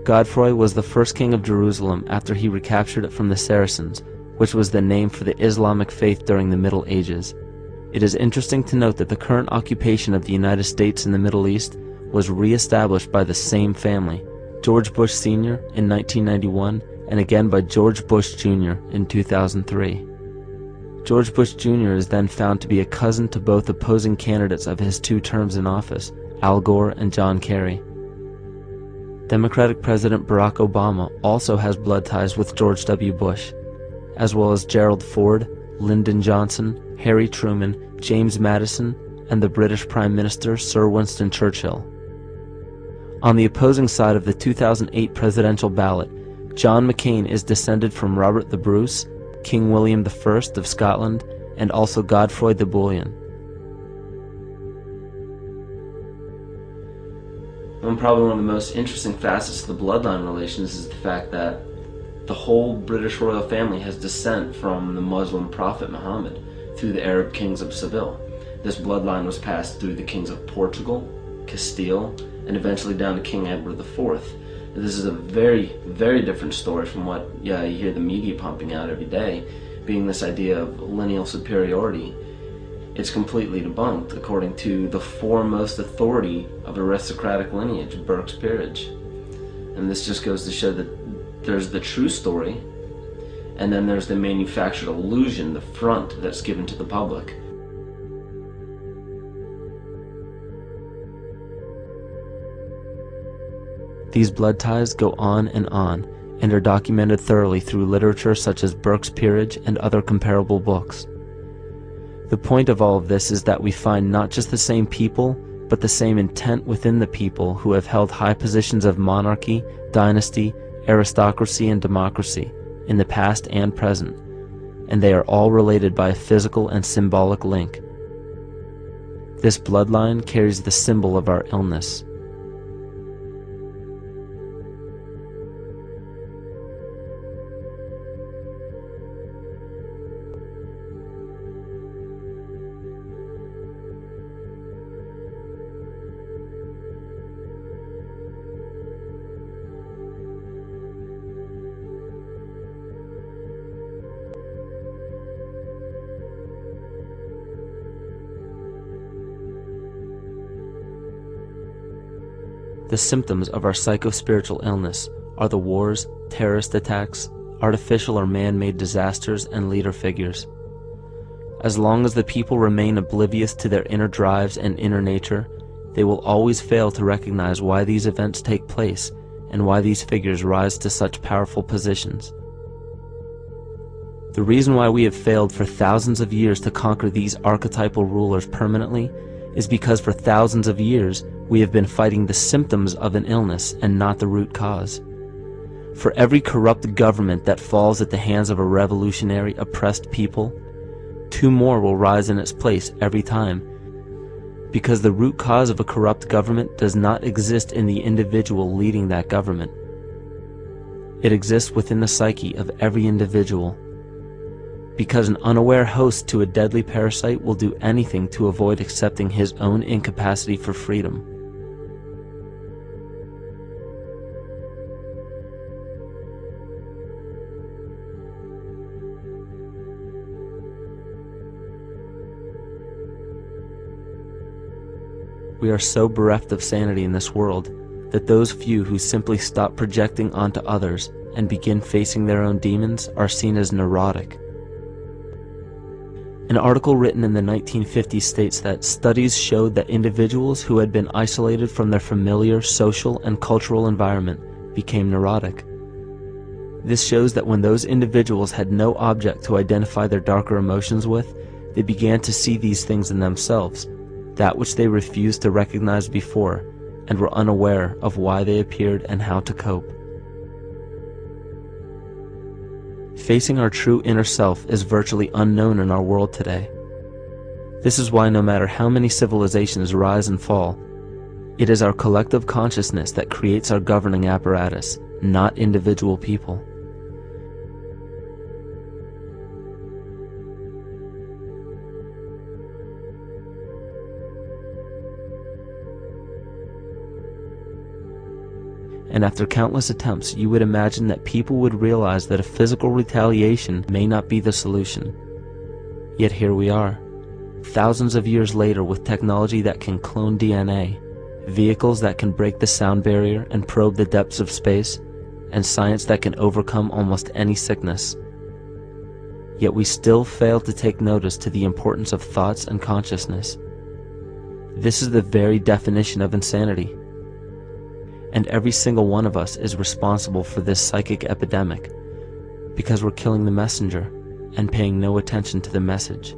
Godfrey was the first king of Jerusalem after he recaptured it from the Saracens, which was the name for the Islamic faith during the Middle Ages. It is interesting to note that the current occupation of the United States in the Middle East was re-established by the same family, George Bush Sr. in 1991, and again by George Bush Jr. in 2003. George Bush Jr. is then found to be a cousin to both opposing candidates of his 2 terms in office, Al Gore and John Kerry. Democratic President Barack Obama also has blood ties with George W. Bush, as well as Gerald Ford, Lyndon Johnson, Harry Truman, James Madison, and the British Prime Minister Sir Winston Churchill. On the opposing side of the 2008 presidential ballot, John McCain is descended from Robert the Bruce, King William I of Scotland, and also Godfrey de Bouillon. Probably one of the most interesting facets of the bloodline relations is the fact that the whole British royal family has descent from the Muslim prophet Muhammad through the Arab kings of Seville. This bloodline was passed through the kings of Portugal, Castile, and eventually down to King Edward IV. This is a very, very different story from what you hear the media pumping out every day, being this idea of lineal superiority. It's completely debunked according to the foremost authority of aristocratic lineage, Burke's peerage. And this just goes to show that there's the true story, and then there's the manufactured illusion, the front that's given to the public. These blood ties go on and are documented thoroughly through literature such as Burke's Peerage and other comparable books. The point of all of this is that we find not just the same people, but the same intent within the people who have held high positions of monarchy, dynasty, aristocracy, and democracy in the past and present, and they are all related by a physical and symbolic link. This bloodline carries the symbol of our illness. The symptoms of our psycho-spiritual illness are the wars, terrorist attacks, artificial or man-made disasters, and leader figures. As long as the people remain oblivious to their inner drives and inner nature, they will always fail to recognize why these events take place and why these figures rise to such powerful positions. The reason why we have failed for thousands of years to conquer these archetypal rulers permanently is because for thousands of years we have been fighting the symptoms of an illness and not the root cause. For every corrupt government that falls at the hands of a revolutionary, oppressed people, 2 more will rise in its place every time, because the root cause of a corrupt government does not exist in the individual leading that government. It exists within the psyche of every individual, because an unaware host to a deadly parasite will do anything to avoid accepting his own incapacity for freedom. We are so bereft of sanity in this world that those few who simply stop projecting onto others and begin facing their own demons are seen as neurotic. An article written in the 1950s states that studies showed that individuals who had been isolated from their familiar social and cultural environment became neurotic. This shows that when those individuals had no object to identify their darker emotions with, they began to see these things in themselves, that which they refused to recognize before, and were unaware of why they appeared and how to cope. Facing our true inner self is virtually unknown in our world today. This is why no matter how many civilizations rise and fall, it is our collective consciousness that creates our governing apparatus, not individual people. And after countless attempts, you would imagine that people would realize that a physical retaliation may not be the solution. Yet here we are, thousands of years later, with technology that can clone DNA, vehicles that can break the sound barrier and probe the depths of space, and science that can overcome almost any sickness. Yet we still fail to take notice to the importance of thoughts and consciousness. This is the very definition of insanity. And every single one of us is responsible for this psychic epidemic, because we're killing the messenger and paying no attention to the message.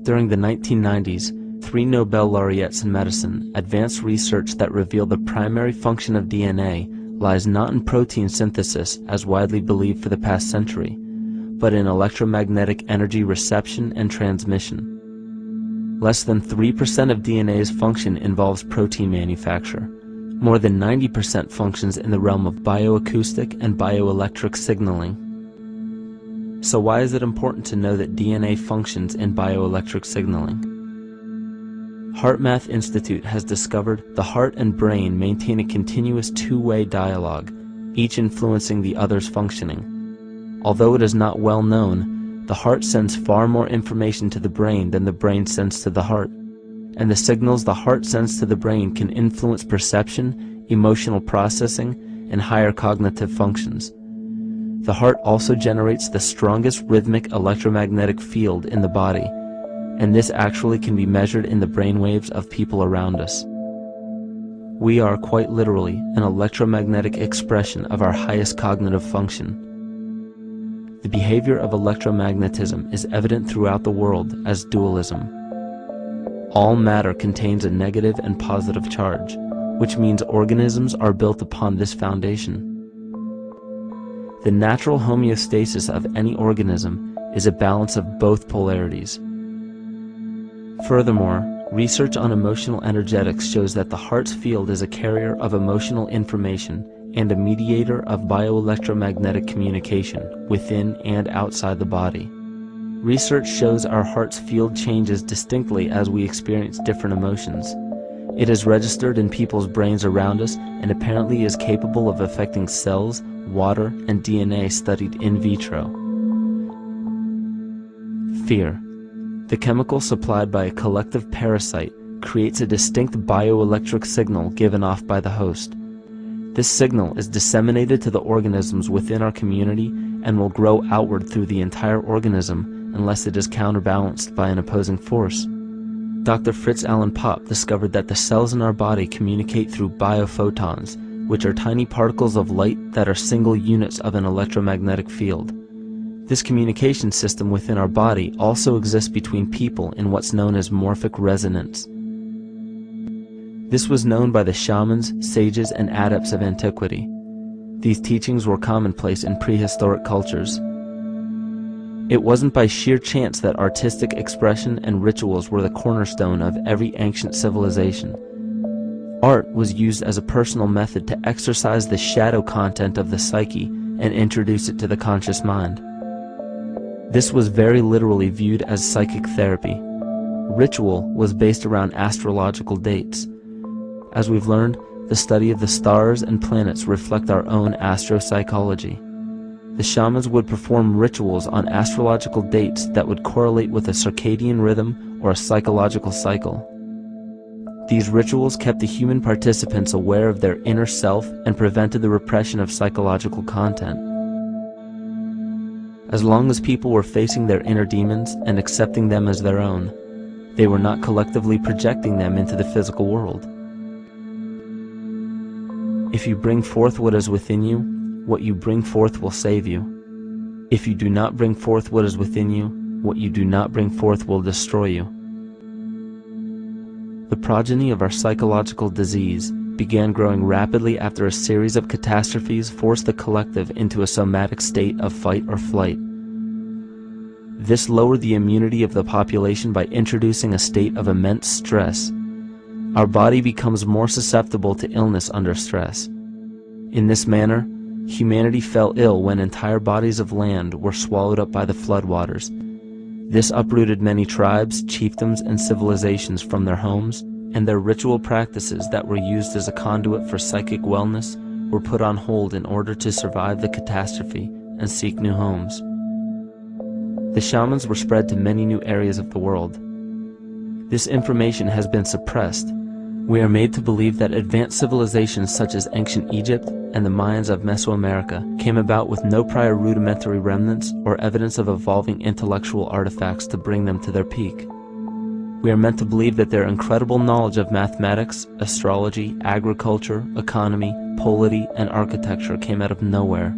During the 1990s, 3 Nobel laureates in medicine advanced research that revealed the primary function of DNA lies not in protein synthesis as widely believed for the past century, but in electromagnetic energy reception and transmission. Less than 3% of DNA's function involves protein manufacture. More than 90% functions in the realm of bioacoustic and bioelectric signaling. So why is it important to know that DNA functions in bioelectric signaling? HeartMath Institute has discovered the heart and brain maintain a continuous two-way dialogue, each influencing the other's functioning. Although it is not well known, the heart sends far more information to the brain than the brain sends to the heart, and the signals the heart sends to the brain can influence perception, emotional processing, and higher cognitive functions. The heart also generates the strongest rhythmic electromagnetic field in the body, and this actually can be measured in the brainwaves of people around us. We are quite literally an electromagnetic expression of our highest cognitive function. The behavior of electromagnetism is evident throughout the world as dualism. All matter contains a negative and positive charge, which means organisms are built upon this foundation. The natural homeostasis of any organism is a balance of both polarities. Furthermore, research on emotional energetics shows that the heart's field is a carrier of emotional information and a mediator of bioelectromagnetic communication within and outside the body. Research shows our heart's field changes distinctly as we experience different emotions. It is registered in people's brains around us and apparently is capable of affecting cells, water, and DNA studied in vitro. Fear. The chemical supplied by a collective parasite creates a distinct bioelectric signal given off by the host. This signal is disseminated to the organisms within our community and will grow outward through the entire organism unless it is counterbalanced by an opposing force. Dr. Fritz Alan Popp discovered that the cells in our body communicate through biophotons, which are tiny particles of light that are single units of an electromagnetic field. This communication system within our body also exists between people in what's known as morphic resonance. This was known by the shamans, sages, and adepts of antiquity. These teachings were commonplace in prehistoric cultures. It wasn't by sheer chance that artistic expression and rituals were the cornerstone of every ancient civilization. Art was used as a personal method to exercise the shadow content of the psyche and introduce it to the conscious mind. This was very literally viewed as psychic therapy. Ritual was based around astrological dates. As we've learned, the study of the stars and planets reflect our own astropsychology. The shamans would perform rituals on astrological dates that would correlate with a circadian rhythm or a psychological cycle. These rituals kept the human participants aware of their inner self and prevented the repression of psychological content. As long as people were facing their inner demons and accepting them as their own, they were not collectively projecting them into the physical world. If you bring forth what is within you, what you bring forth will save you. If you do not bring forth what is within you, what you do not bring forth will destroy you. The progeny of our psychological disease began growing rapidly after a series of catastrophes forced the collective into a somatic state of fight or flight. This lowered the immunity of the population by introducing a state of immense stress. Our body becomes more susceptible to illness under stress. In this manner, humanity fell ill when entire bodies of land were swallowed up by the floodwaters. This uprooted many tribes, chiefdoms, and civilizations from their homes, and their ritual practices that were used as a conduit for psychic wellness were put on hold in order to survive the catastrophe and seek new homes. The shamans were spread to many new areas of the world. This information has been suppressed. We are made to believe that advanced civilizations such as ancient Egypt and the Mayans of Mesoamerica came about with no prior rudimentary remnants or evidence of evolving intellectual artifacts to bring them to their peak. We are meant to believe that their incredible knowledge of mathematics, astrology, agriculture, economy, polity, and architecture came out of nowhere.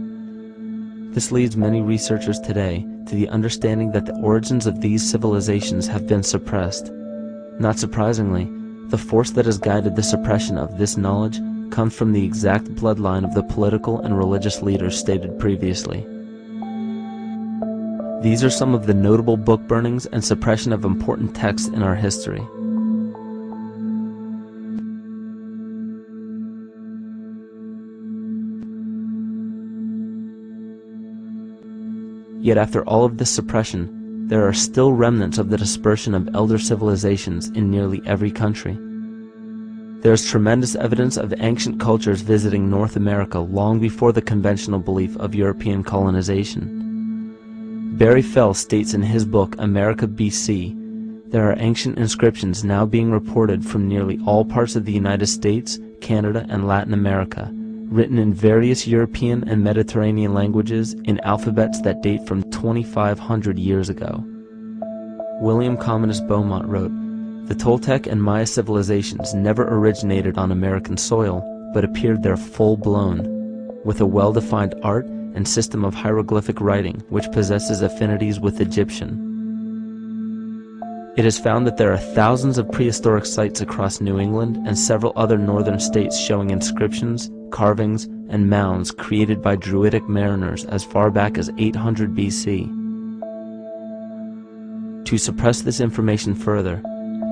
This leads many researchers today to the understanding that the origins of these civilizations have been suppressed. Not surprisingly, the force that has guided the suppression of this knowledge comes from the exact bloodline of the political and religious leaders stated previously. These are some of the notable book burnings and suppression of important texts in our history. Yet after all of this suppression, there are still remnants of the dispersion of elder civilizations in nearly every country. There is tremendous evidence of ancient cultures visiting North America long before the conventional belief of European colonization. Barry Fell states in his book America BC, there are ancient inscriptions now being reported from nearly all parts of the United States, Canada, and Latin America, written in various European and Mediterranean languages in alphabets that date from 2,500 years ago. William Commonus Beaumont wrote, "The Toltec and Maya civilizations never originated on American soil, but appeared there full-blown, with a well-defined art and system of hieroglyphic writing which possesses affinities with Egyptian. It is found that there are thousands of prehistoric sites across New England and several other northern states showing inscriptions, carvings, and mounds created by Druidic mariners as far back as 800 BC. To suppress this information further,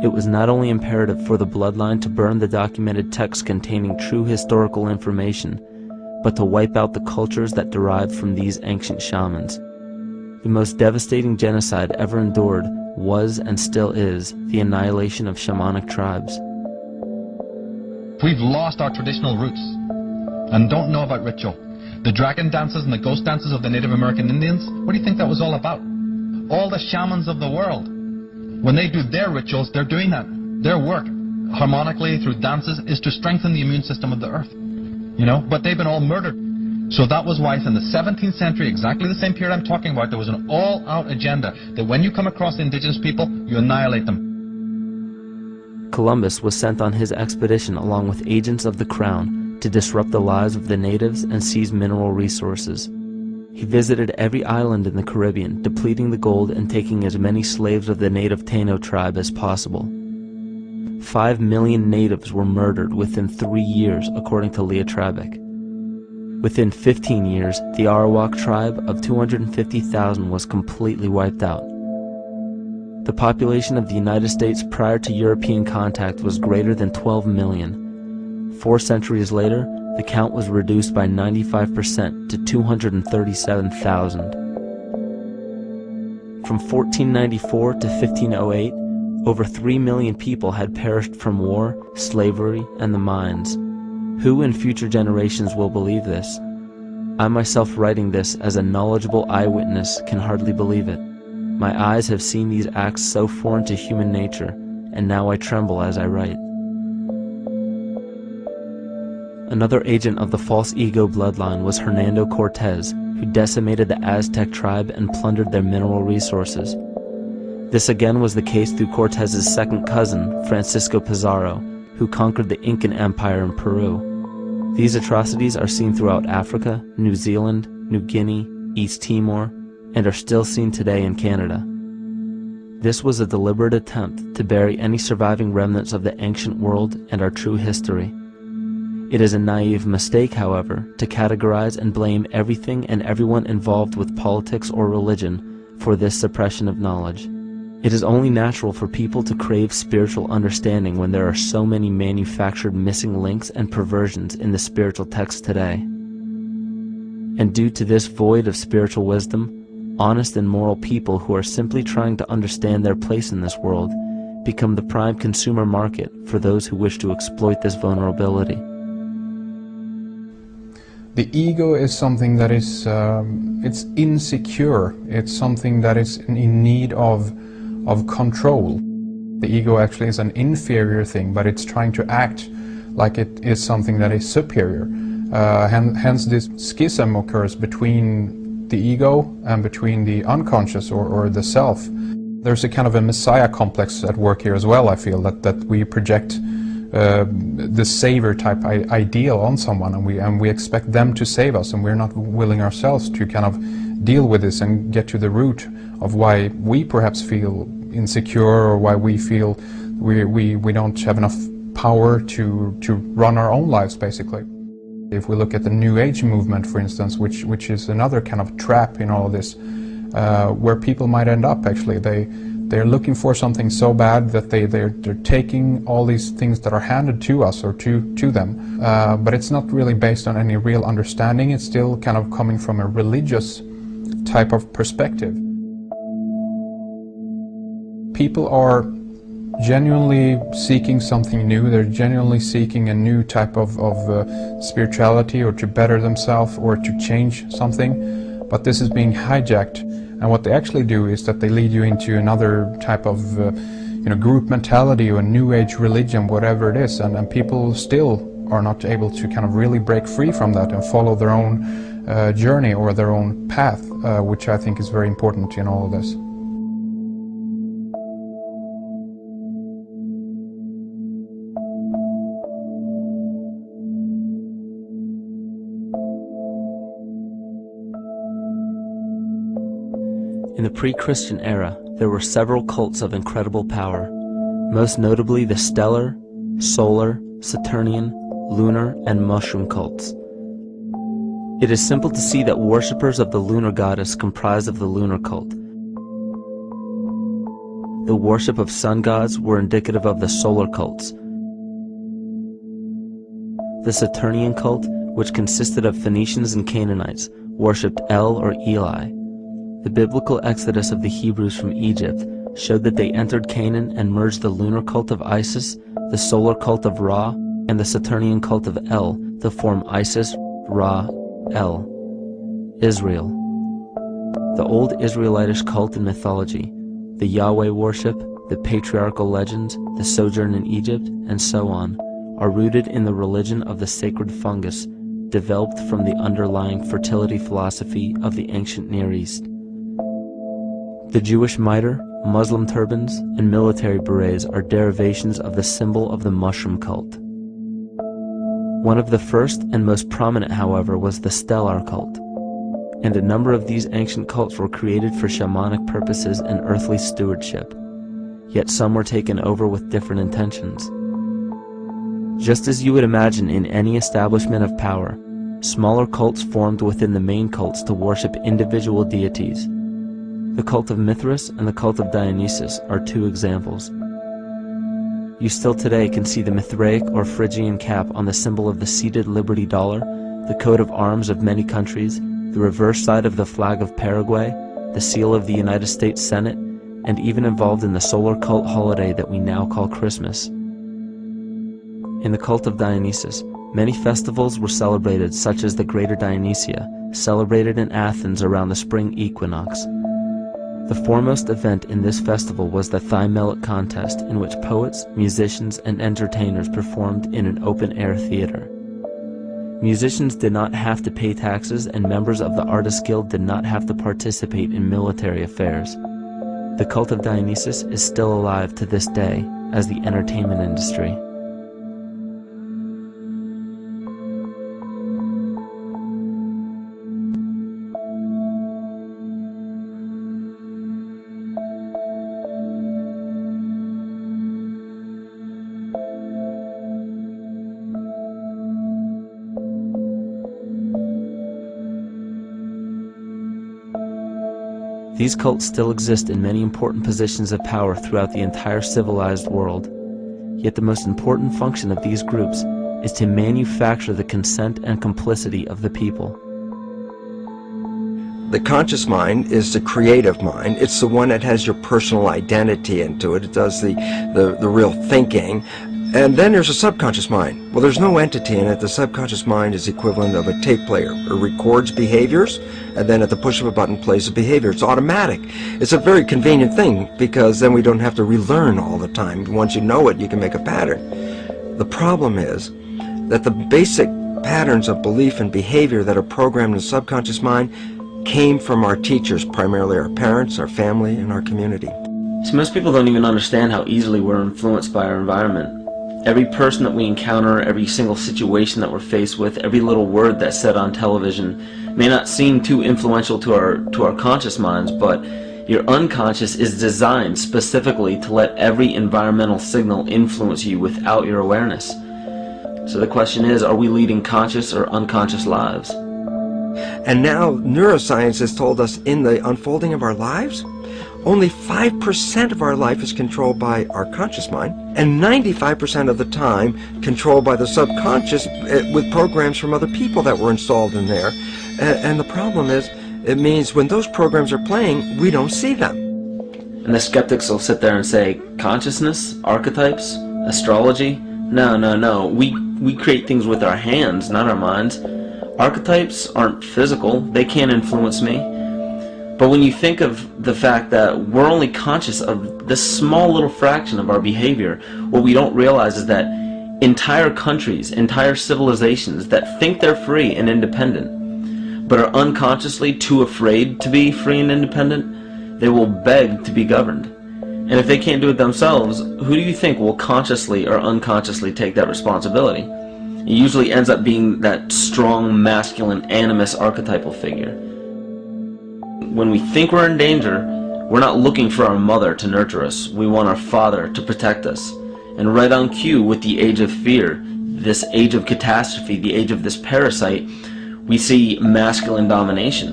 it was not only imperative for the bloodline to burn the documented texts containing true historical information, but to wipe out the cultures that derived from these ancient shamans. The most devastating genocide ever endured was and still is the annihilation of shamanic tribes. We've lost our traditional roots and don't know about ritual. The dragon dances and the ghost dances of the Native American Indians, what do you think that was all about? All the shamans of the world, when they do their rituals, they're doing that. Their work, harmonically through dances, is to strengthen the immune system of the earth. You know, but they've been all murdered. So that was why in the 17th century, exactly the same period I'm talking about, there was an all-out agenda that when you come across indigenous people, you annihilate them. Columbus was sent on his expedition along with agents of the crown to disrupt the lives of the natives and seize mineral resources. He visited every island in the Caribbean, depleting the gold and taking as many slaves of the native Taino tribe as possible. 5 million natives were murdered within 3 years, according to Leah Trabeck. Within 15 years, the Arawak tribe of 250,000 was completely wiped out. The population of the United States prior to European contact was greater than 12 million. 4 centuries later, the count was reduced by 95% to 237,000. From 1494 to 1508, over 3 million people had perished from war, slavery, and the mines. Who in future generations will believe this? I myself, writing this as a knowledgeable eyewitness, can hardly believe it. My eyes have seen these acts so foreign to human nature, and now I tremble as I write. Another agent of the false ego bloodline was Hernando Cortés, who decimated the Aztec tribe and plundered their mineral resources. This again was the case through Cortés's second cousin, Francisco Pizarro, who conquered the Incan Empire in Peru. These atrocities are seen throughout Africa, New Zealand, New Guinea, East Timor, and are still seen today in Canada. This was a deliberate attempt to bury any surviving remnants of the ancient world and our true history. It is a naive mistake, however, to categorize and blame everything and everyone involved with politics or religion for this suppression of knowledge. It is only natural for people to crave spiritual understanding when there are so many manufactured missing links and perversions in the spiritual text today. And due to this void of spiritual wisdom, honest and moral people who are simply trying to understand their place in this world become the prime consumer market for those who wish to exploit this vulnerability. The ego is something that is it's insecure. It's something that is in need of control. The ego actually is an inferior thing, but it's trying to act like it is something that is superior. Hence this schism occurs between the ego and between the unconscious or the self. There's a kind of a messiah complex at work here as well, I feel, that we project the savior type ideal on someone, and we expect them to save us, and we're not willing ourselves to kind of deal with this and get to the root of why we perhaps feel insecure, or why we feel we don't have enough power to run our own lives, basically. If we look at the New Age movement, for instance, which is another kind of trap in all of this, where people might end up actually, they're looking for something so bad that they're taking all these things that are handed to us or to them, but it's not really based on any real understanding. It's still kind of coming from a religious type of perspective. People are genuinely seeking something new. They're genuinely seeking a new type of spirituality, or to better themselves, or to change something, but this is being hijacked. And what they actually do is that they lead you into another type of group mentality or New Age religion, whatever it is, and people still are not able to kind of really break free from that and follow their own journey or their own path, which I think is very important in all of this. In the pre-Christian era, there were several cults of incredible power, most notably the stellar, solar, Saturnian, lunar, and mushroom cults. It is simple to see that worshippers of the lunar goddess comprised of the lunar cult. The worship of sun gods were indicative of the solar cults. The Saturnian cult, which consisted of Phoenicians and Canaanites, worshipped El or Eli. The biblical exodus of the Hebrews from Egypt showed that they entered Canaan and merged the lunar cult of Isis, the solar cult of Ra, and the Saturnian cult of El to form Isis, Ra, El. Israel. The old Israelitish cult and mythology, the Yahweh worship, the patriarchal legends, the sojourn in Egypt, and so on, are rooted in the religion of the sacred fungus, developed from the underlying fertility philosophy of the ancient Near East. The Jewish mitre, Muslim turbans, and military berets are derivations of the symbol of the mushroom cult. One of the first and most prominent, however, was the stellar cult, and a number of these ancient cults were created for shamanic purposes and earthly stewardship, yet some were taken over with different intentions. Just as you would imagine in any establishment of power, smaller cults formed within the main cults to worship individual deities. The cult of Mithras and the cult of Dionysus are two examples. You still today can see the Mithraic or Phrygian cap on the symbol of the seated Liberty Dollar, the coat of arms of many countries, the reverse side of the flag of Paraguay, the seal of the United States Senate, and even involved in the solar cult holiday that we now call Christmas. In the cult of Dionysus, many festivals were celebrated, such as the Greater Dionysia, celebrated in Athens around the spring equinox. The foremost event in this festival was the Thymelic contest, in which poets, musicians, and entertainers performed in an open-air theater. Musicians did not have to pay taxes, and members of the Artists Guild did not have to participate in military affairs. The cult of Dionysus is still alive to this day as the entertainment industry. These cults still exist in many important positions of power throughout the entire civilized world. Yet the most important function of these groups is to manufacture the consent and complicity of the people. The conscious mind is the creative mind. It's the one that has your personal identity into it. It does the real thinking. And then there's a subconscious mind. Well, there's no entity in it. The subconscious mind is the equivalent of a tape player. It records behaviors, and then at the push of a button plays the behavior. It's automatic. It's a very convenient thing, because then we don't have to relearn all the time. Once you know it, you can make a pattern. The problem is that the basic patterns of belief and behavior that are programmed in the subconscious mind came from our teachers, primarily our parents, our family, and our community. So most people don't even understand how easily we're influenced by our environment. Every person that we encounter, every single situation that we're faced with, every little word that's said on television may not seem too influential to our conscious minds, but your unconscious is designed specifically to let every environmental signal influence you without your awareness. So the question is, are we leading conscious or unconscious lives? And now neuroscience has told us in the unfolding of our lives, only 5% of our life is controlled by our conscious mind, and 95% of the time controlled by the subconscious with programs from other people that were installed in there. And the problem is, it means when those programs are playing, we don't see them. And the skeptics will sit there and say, consciousness, archetypes, astrology? No. We create things with our hands, not our minds. Archetypes aren't physical. They can't influence me. But when you think of the fact that we're only conscious of this small little fraction of our behavior, what we don't realize is that entire countries, entire civilizations that think they're free and independent, but are unconsciously too afraid to be free and independent, they will beg to be governed. And if they can't do it themselves, who do you think will consciously or unconsciously take that responsibility? It usually ends up being that strong, masculine, animus archetypal figure. When we think we're in danger, we're not looking for our mother to nurture us. We want our father to protect us. And right on cue with the age of fear, this age of catastrophe, the age of this parasite, we see masculine domination.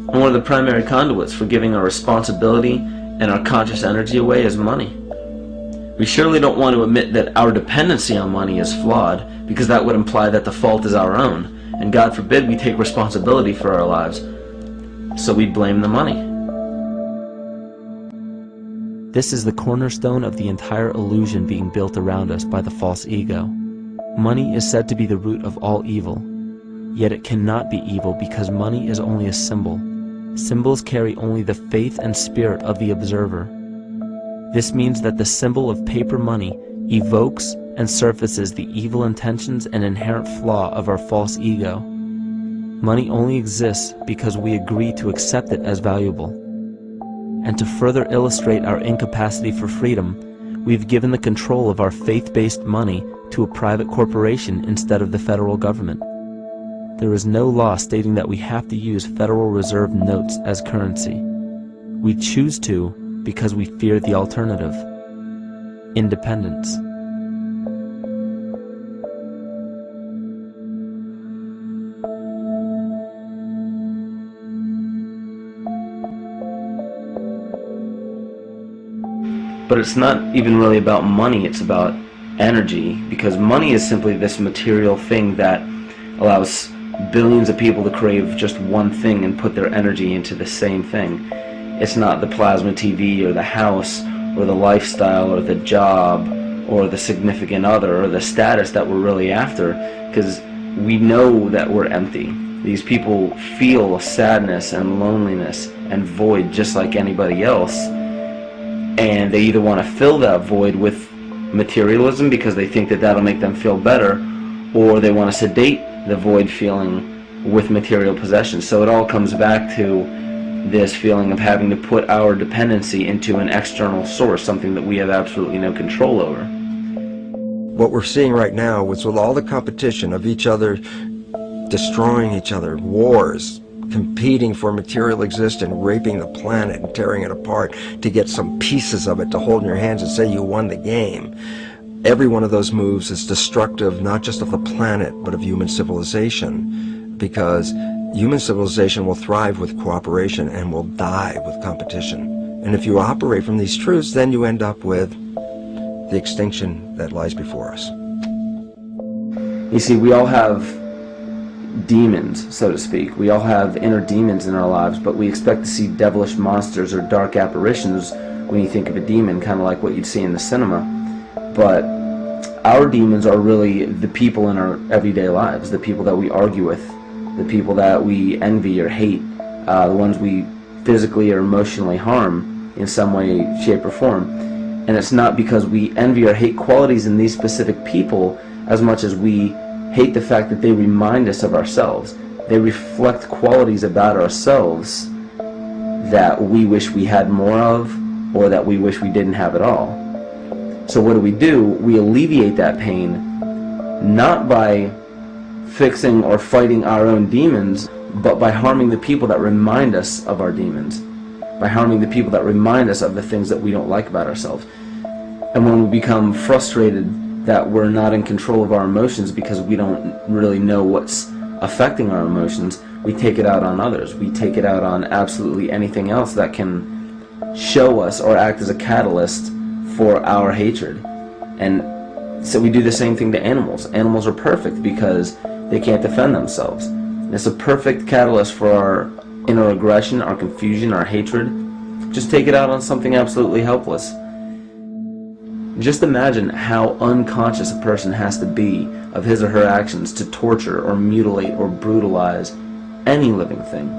And one of the primary conduits for giving our responsibility and our conscious energy away is money. We surely don't want to admit that our dependency on money is flawed, because that would imply that the fault is our own. And God forbid we take responsibility for our lives, so we blame the money. This is the cornerstone of the entire illusion being built around us by the false ego. Money is said to be the root of all evil, yet it cannot be evil because money is only a symbol. Symbols carry only the faith and spirit of the observer. This means that the symbol of paper money evokes and surfaces the evil intentions and inherent flaw of our false ego. Money only exists because we agree to accept it as valuable. And to further illustrate our incapacity for freedom, we've given the control of our faith-based money to a private corporation instead of the federal government. There is no law stating that we have to use Federal Reserve notes as currency. We choose to because we fear the alternative: independence. But it's not even really about money, it's about energy, because money is simply this material thing that allows billions of people to crave just one thing and put their energy into the same thing. It's not the plasma TV or the house or the lifestyle or the job or the significant other or the status that we're really after, because we know that we're empty. These people feel sadness and loneliness and void just like anybody else, and they either want to fill that void with materialism because they think that that'll make them feel better, or they want to sedate the void feeling with material possessions. So it all comes back to this feeling of having to put our dependency into an external source, something that we have absolutely no control over. What we're seeing right now is with all the competition of each other destroying each other, wars, competing for material existence, raping the planet and tearing it apart to get some pieces of it to hold in your hands and say you won the game. Every one of those moves is destructive, not just of the planet, but of human civilization, because human civilization will thrive with cooperation and will die with competition. And if you operate from these truths, then you end up with the extinction that lies before us. You see, we all have demons, so to speak. We all have inner demons in our lives, but we expect to see devilish monsters or dark apparitions when you think of a demon, kind of like what you'd see in the cinema. But our demons are really the people in our everyday lives, the people that we argue with, the people that we envy or hate, the ones we physically or emotionally harm in some way, shape, or form. And it's not because we envy or hate qualities in these specific people as much as we hate the fact that they remind us of ourselves. They reflect qualities about ourselves that we wish we had more of, or that we wish we didn't have at all. So what do? We alleviate that pain not by fixing or fighting our own demons, but by harming the people that remind us of our demons, by harming the people that remind us of the things that we don't like about ourselves. And when we become frustrated that we're not in control of our emotions because we don't really know what's affecting our emotions, we take it out on others. We take it out on absolutely anything else that can show us or act as a catalyst for our hatred. And so we do the same thing to animals. Animals are perfect because they can't defend themselves. And it's a perfect catalyst for our inner aggression, our confusion, our hatred. Just take it out on something absolutely helpless. Just imagine how unconscious a person has to be of his or her actions to torture or mutilate or brutalize any living thing.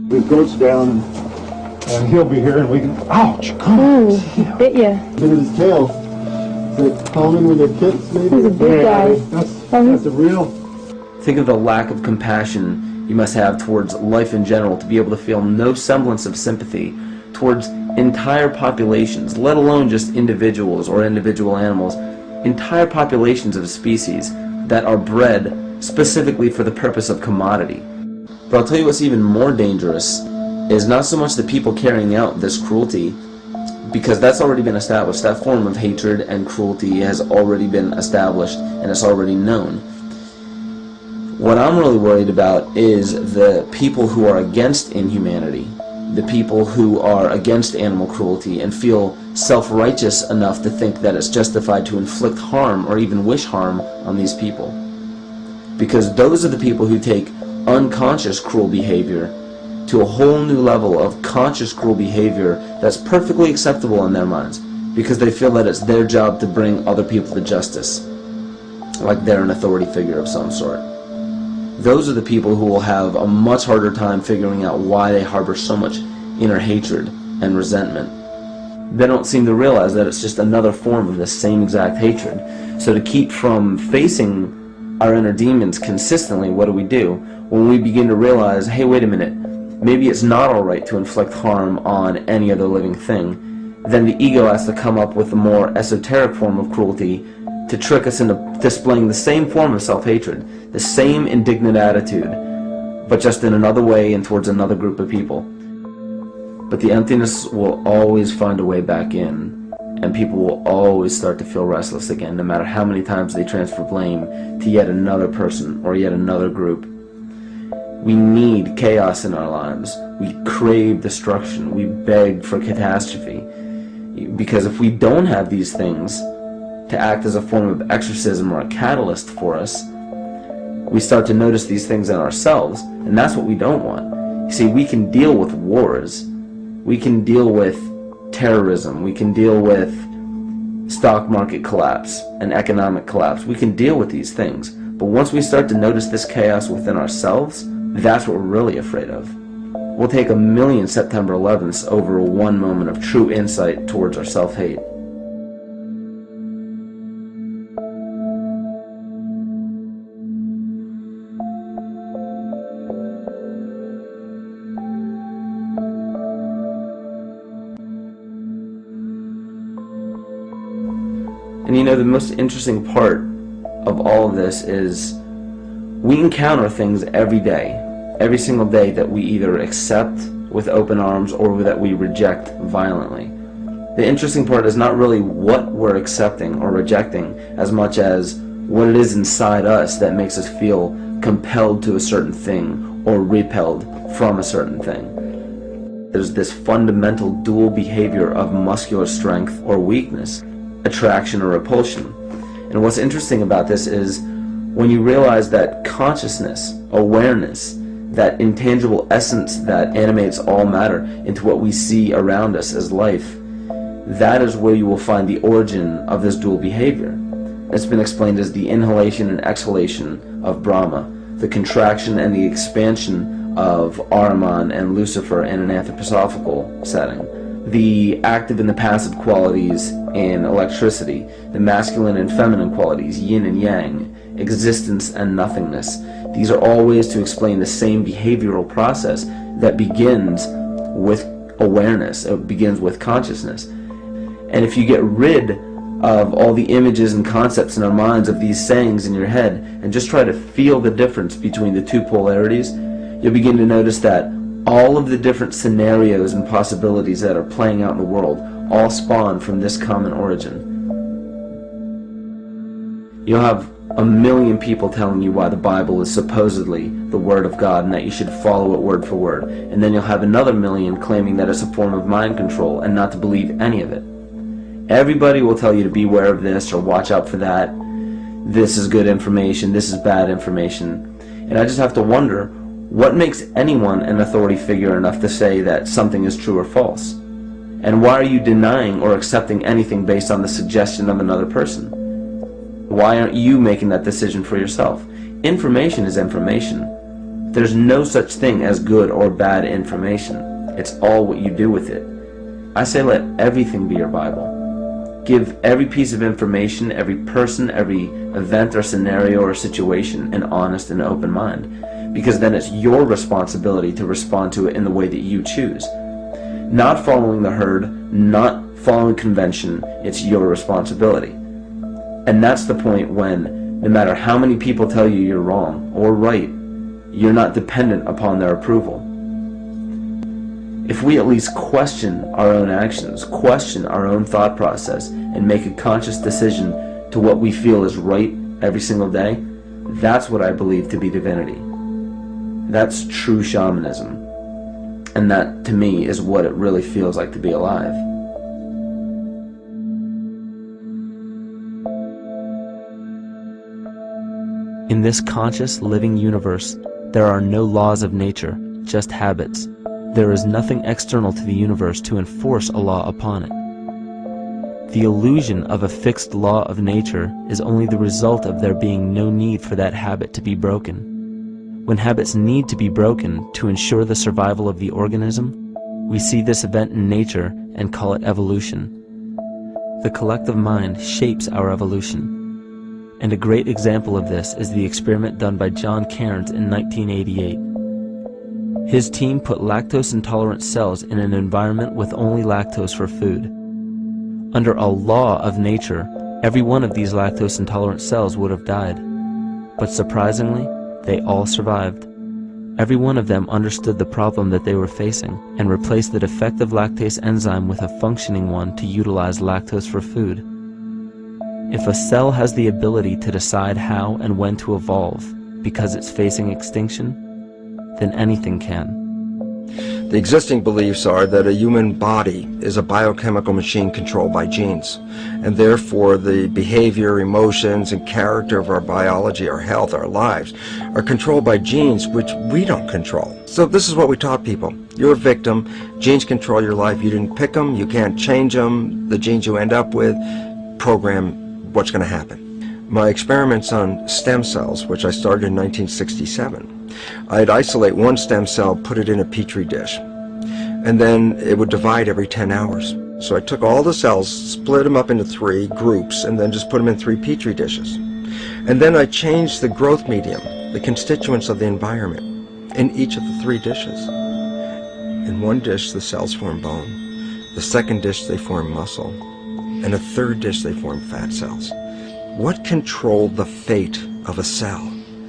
The goat's down, and he'll be here, and we can. Ouch! Come on! He bit you. Look at his tail. Is it common with their kids, maybe? He's a big guy. That's a real. Think of the lack of compassion you must have towards life in general to be able to feel no semblance of sympathy towards entire populations, let alone just individuals or individual animals, entire populations of species that are bred specifically for the purpose of commodity. But I'll tell you what's even more dangerous is not so much the people carrying out this cruelty, because that's already been established. That form of hatred and cruelty has already been established and it's already known. What I'm really worried about is the people who are against inhumanity, the people who are against animal cruelty and feel self-righteous enough to think that it's justified to inflict harm or even wish harm on these people. Because those are the people who take unconscious cruel behavior to a whole new level of conscious cruel behavior that's perfectly acceptable in their minds, because they feel that it's their job to bring other people to justice, like they're an authority figure of some sort. Those are the people who will have a much harder time figuring out why they harbor so much inner hatred and resentment. They don't seem to realize that it's just another form of this same exact hatred. So to keep from facing our inner demons consistently, what do? When we begin to realize, hey, wait a minute, maybe it's not alright to inflict harm on any other living thing, then the ego has to come up with a more esoteric form of cruelty to trick us into displaying the same form of self-hatred, the same indignant attitude, but just in another way and towards another group of people. But the emptiness will always find a way back in, and people will always start to feel restless again, no matter how many times they transfer blame to yet another person or yet another group. We need chaos in our lives. We crave destruction. We beg for catastrophe. Because if we don't have these things to act as a form of exorcism or a catalyst for us, we start to notice these things in ourselves, and that's what we don't want. You see, we can deal with wars. We can deal with terrorism. We can deal with stock market collapse and economic collapse. We can deal with these things. But once we start to notice this chaos within ourselves, that's what we're really afraid of. We'll take 1,000,000 September 11ths over one moment of true insight towards our self-hate. And you know, the most interesting part of all of this is we encounter things every day, every single day, that we either accept with open arms or that we reject violently. The interesting part is not really what we're accepting or rejecting as much as what it is inside us that makes us feel compelled to a certain thing or repelled from a certain thing. There's this fundamental dual behavior of muscular strength or weakness, attraction or repulsion. And what's interesting about this is when you realize that consciousness, awareness, that intangible essence that animates all matter into what we see around us as life, that is where you will find the origin of this dual behavior. It's been explained as the inhalation and exhalation of Brahma, the contraction and the expansion of Ahriman and Lucifer in an anthroposophical setting, the active and the passive qualities in electricity, the masculine and feminine qualities, yin and yang, existence and nothingness. These are all ways to explain the same behavioral process that begins with awareness. It begins with consciousness. And if you get rid of all the images and concepts in our minds of these sayings in your head and just try to feel the difference between the two polarities, you'll begin to notice that all of the different scenarios and possibilities that are playing out in the world all spawn from this common origin. You'll have 1,000,000 people telling you why the Bible is supposedly the Word of God and that you should follow it word for word. And then you'll have another 1,000,000 claiming that it's a form of mind control and not to believe any of it. Everybody will tell you to beware of this or watch out for that. This is good information, this is bad information. And I just have to wonder, what makes anyone an authority figure enough to say that something is true or false? And why are you denying or accepting anything based on the suggestion of another person? Why aren't you making that decision for yourself? Information is information. There's no such thing as good or bad information. It's all what you do with it. I say let everything be your Bible. Give every piece of information, every person, every event or scenario or situation an honest and open mind. Because then it's your responsibility to respond to it in the way that you choose. Not following the herd, not following convention, it's your responsibility. And that's the point when, no matter how many people tell you you're wrong or right, you're not dependent upon their approval. If we at least question our own actions, question our own thought process, and make a conscious decision to what we feel is right every single day, that's what I believe to be divinity. That's true shamanism. And that, to me, is what it really feels like to be alive. In this conscious, living universe, there are no laws of nature, just habits. There is nothing external to the universe to enforce a law upon it. The illusion of a fixed law of nature is only the result of there being no need for that habit to be broken. When habits need to be broken to ensure the survival of the organism, we see this event in nature and call it evolution. The collective mind shapes our evolution. And a great example of this is the experiment done by John Cairns in 1988. His team put lactose-intolerant cells in an environment with only lactose for food. Under a law of nature, every one of these lactose-intolerant cells would have died. But surprisingly, they all survived. Every one of them understood the problem that they were facing and replaced the defective lactase enzyme with a functioning one to utilize lactose for food. If a cell has the ability to decide how and when to evolve because it's facing extinction, then anything can. The existing beliefs are that a human body is a biochemical machine controlled by genes, and therefore the behavior, emotions, and character of our biology, our health, our lives, are controlled by genes which we don't control. So this is what we taught people. You're a victim. Genes control your life. You didn't pick them. You can't change them. The genes you end up with program what's going to happen. My experiments on stem cells, which I started in 1967, I'd isolate one stem cell, put it in a petri dish, and then it would divide every 10 hours. So I took all the cells, split them up into 3 groups, and then just put them in 3 petri dishes. And then I changed the growth medium, the constituents of the environment, in each of the 3 dishes. In one dish, the cells form bone. The second dish, they form muscle. And a third dish, they form fat cells. What controlled the fate of a cell?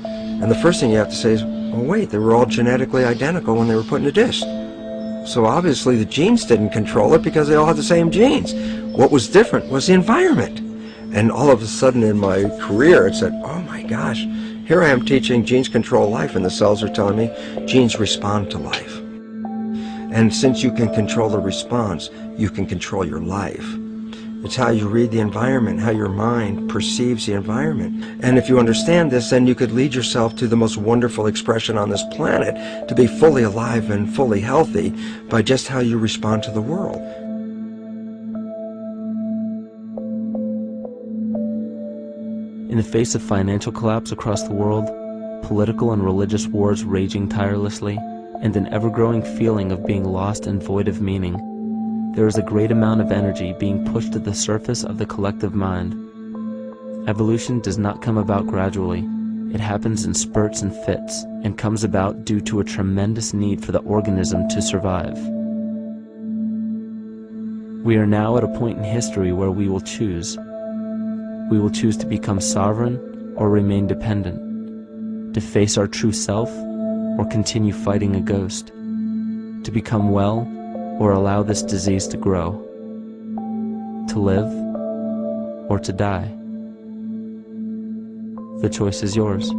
And the first thing you have to say is, well, wait, they were all genetically identical when they were put in a dish. So obviously the genes didn't control it because they all had the same genes. What was different was the environment. And all of a sudden in my career it said, oh my gosh, here I am teaching genes control life, and the cells are telling me genes respond to life. And since you can control the response, you can control your life. It's how you read the environment, how your mind perceives the environment. And if you understand this, then you could lead yourself to the most wonderful expression on this planet, to be fully alive and fully healthy by just how you respond to the world. In the face of financial collapse across the world, political and religious wars raging tirelessly, and an ever-growing feeling of being lost and void of meaning, there is a great amount of energy being pushed to the surface of the collective mind. Evolution does not come about gradually. It happens in spurts and fits, and comes about due to a tremendous need for the organism to survive. We are now at a point in history where we will choose. We will choose to become sovereign or remain dependent, to face our true self or continue fighting a ghost, to become well or allow this disease to grow, to live or to die. The choice is yours.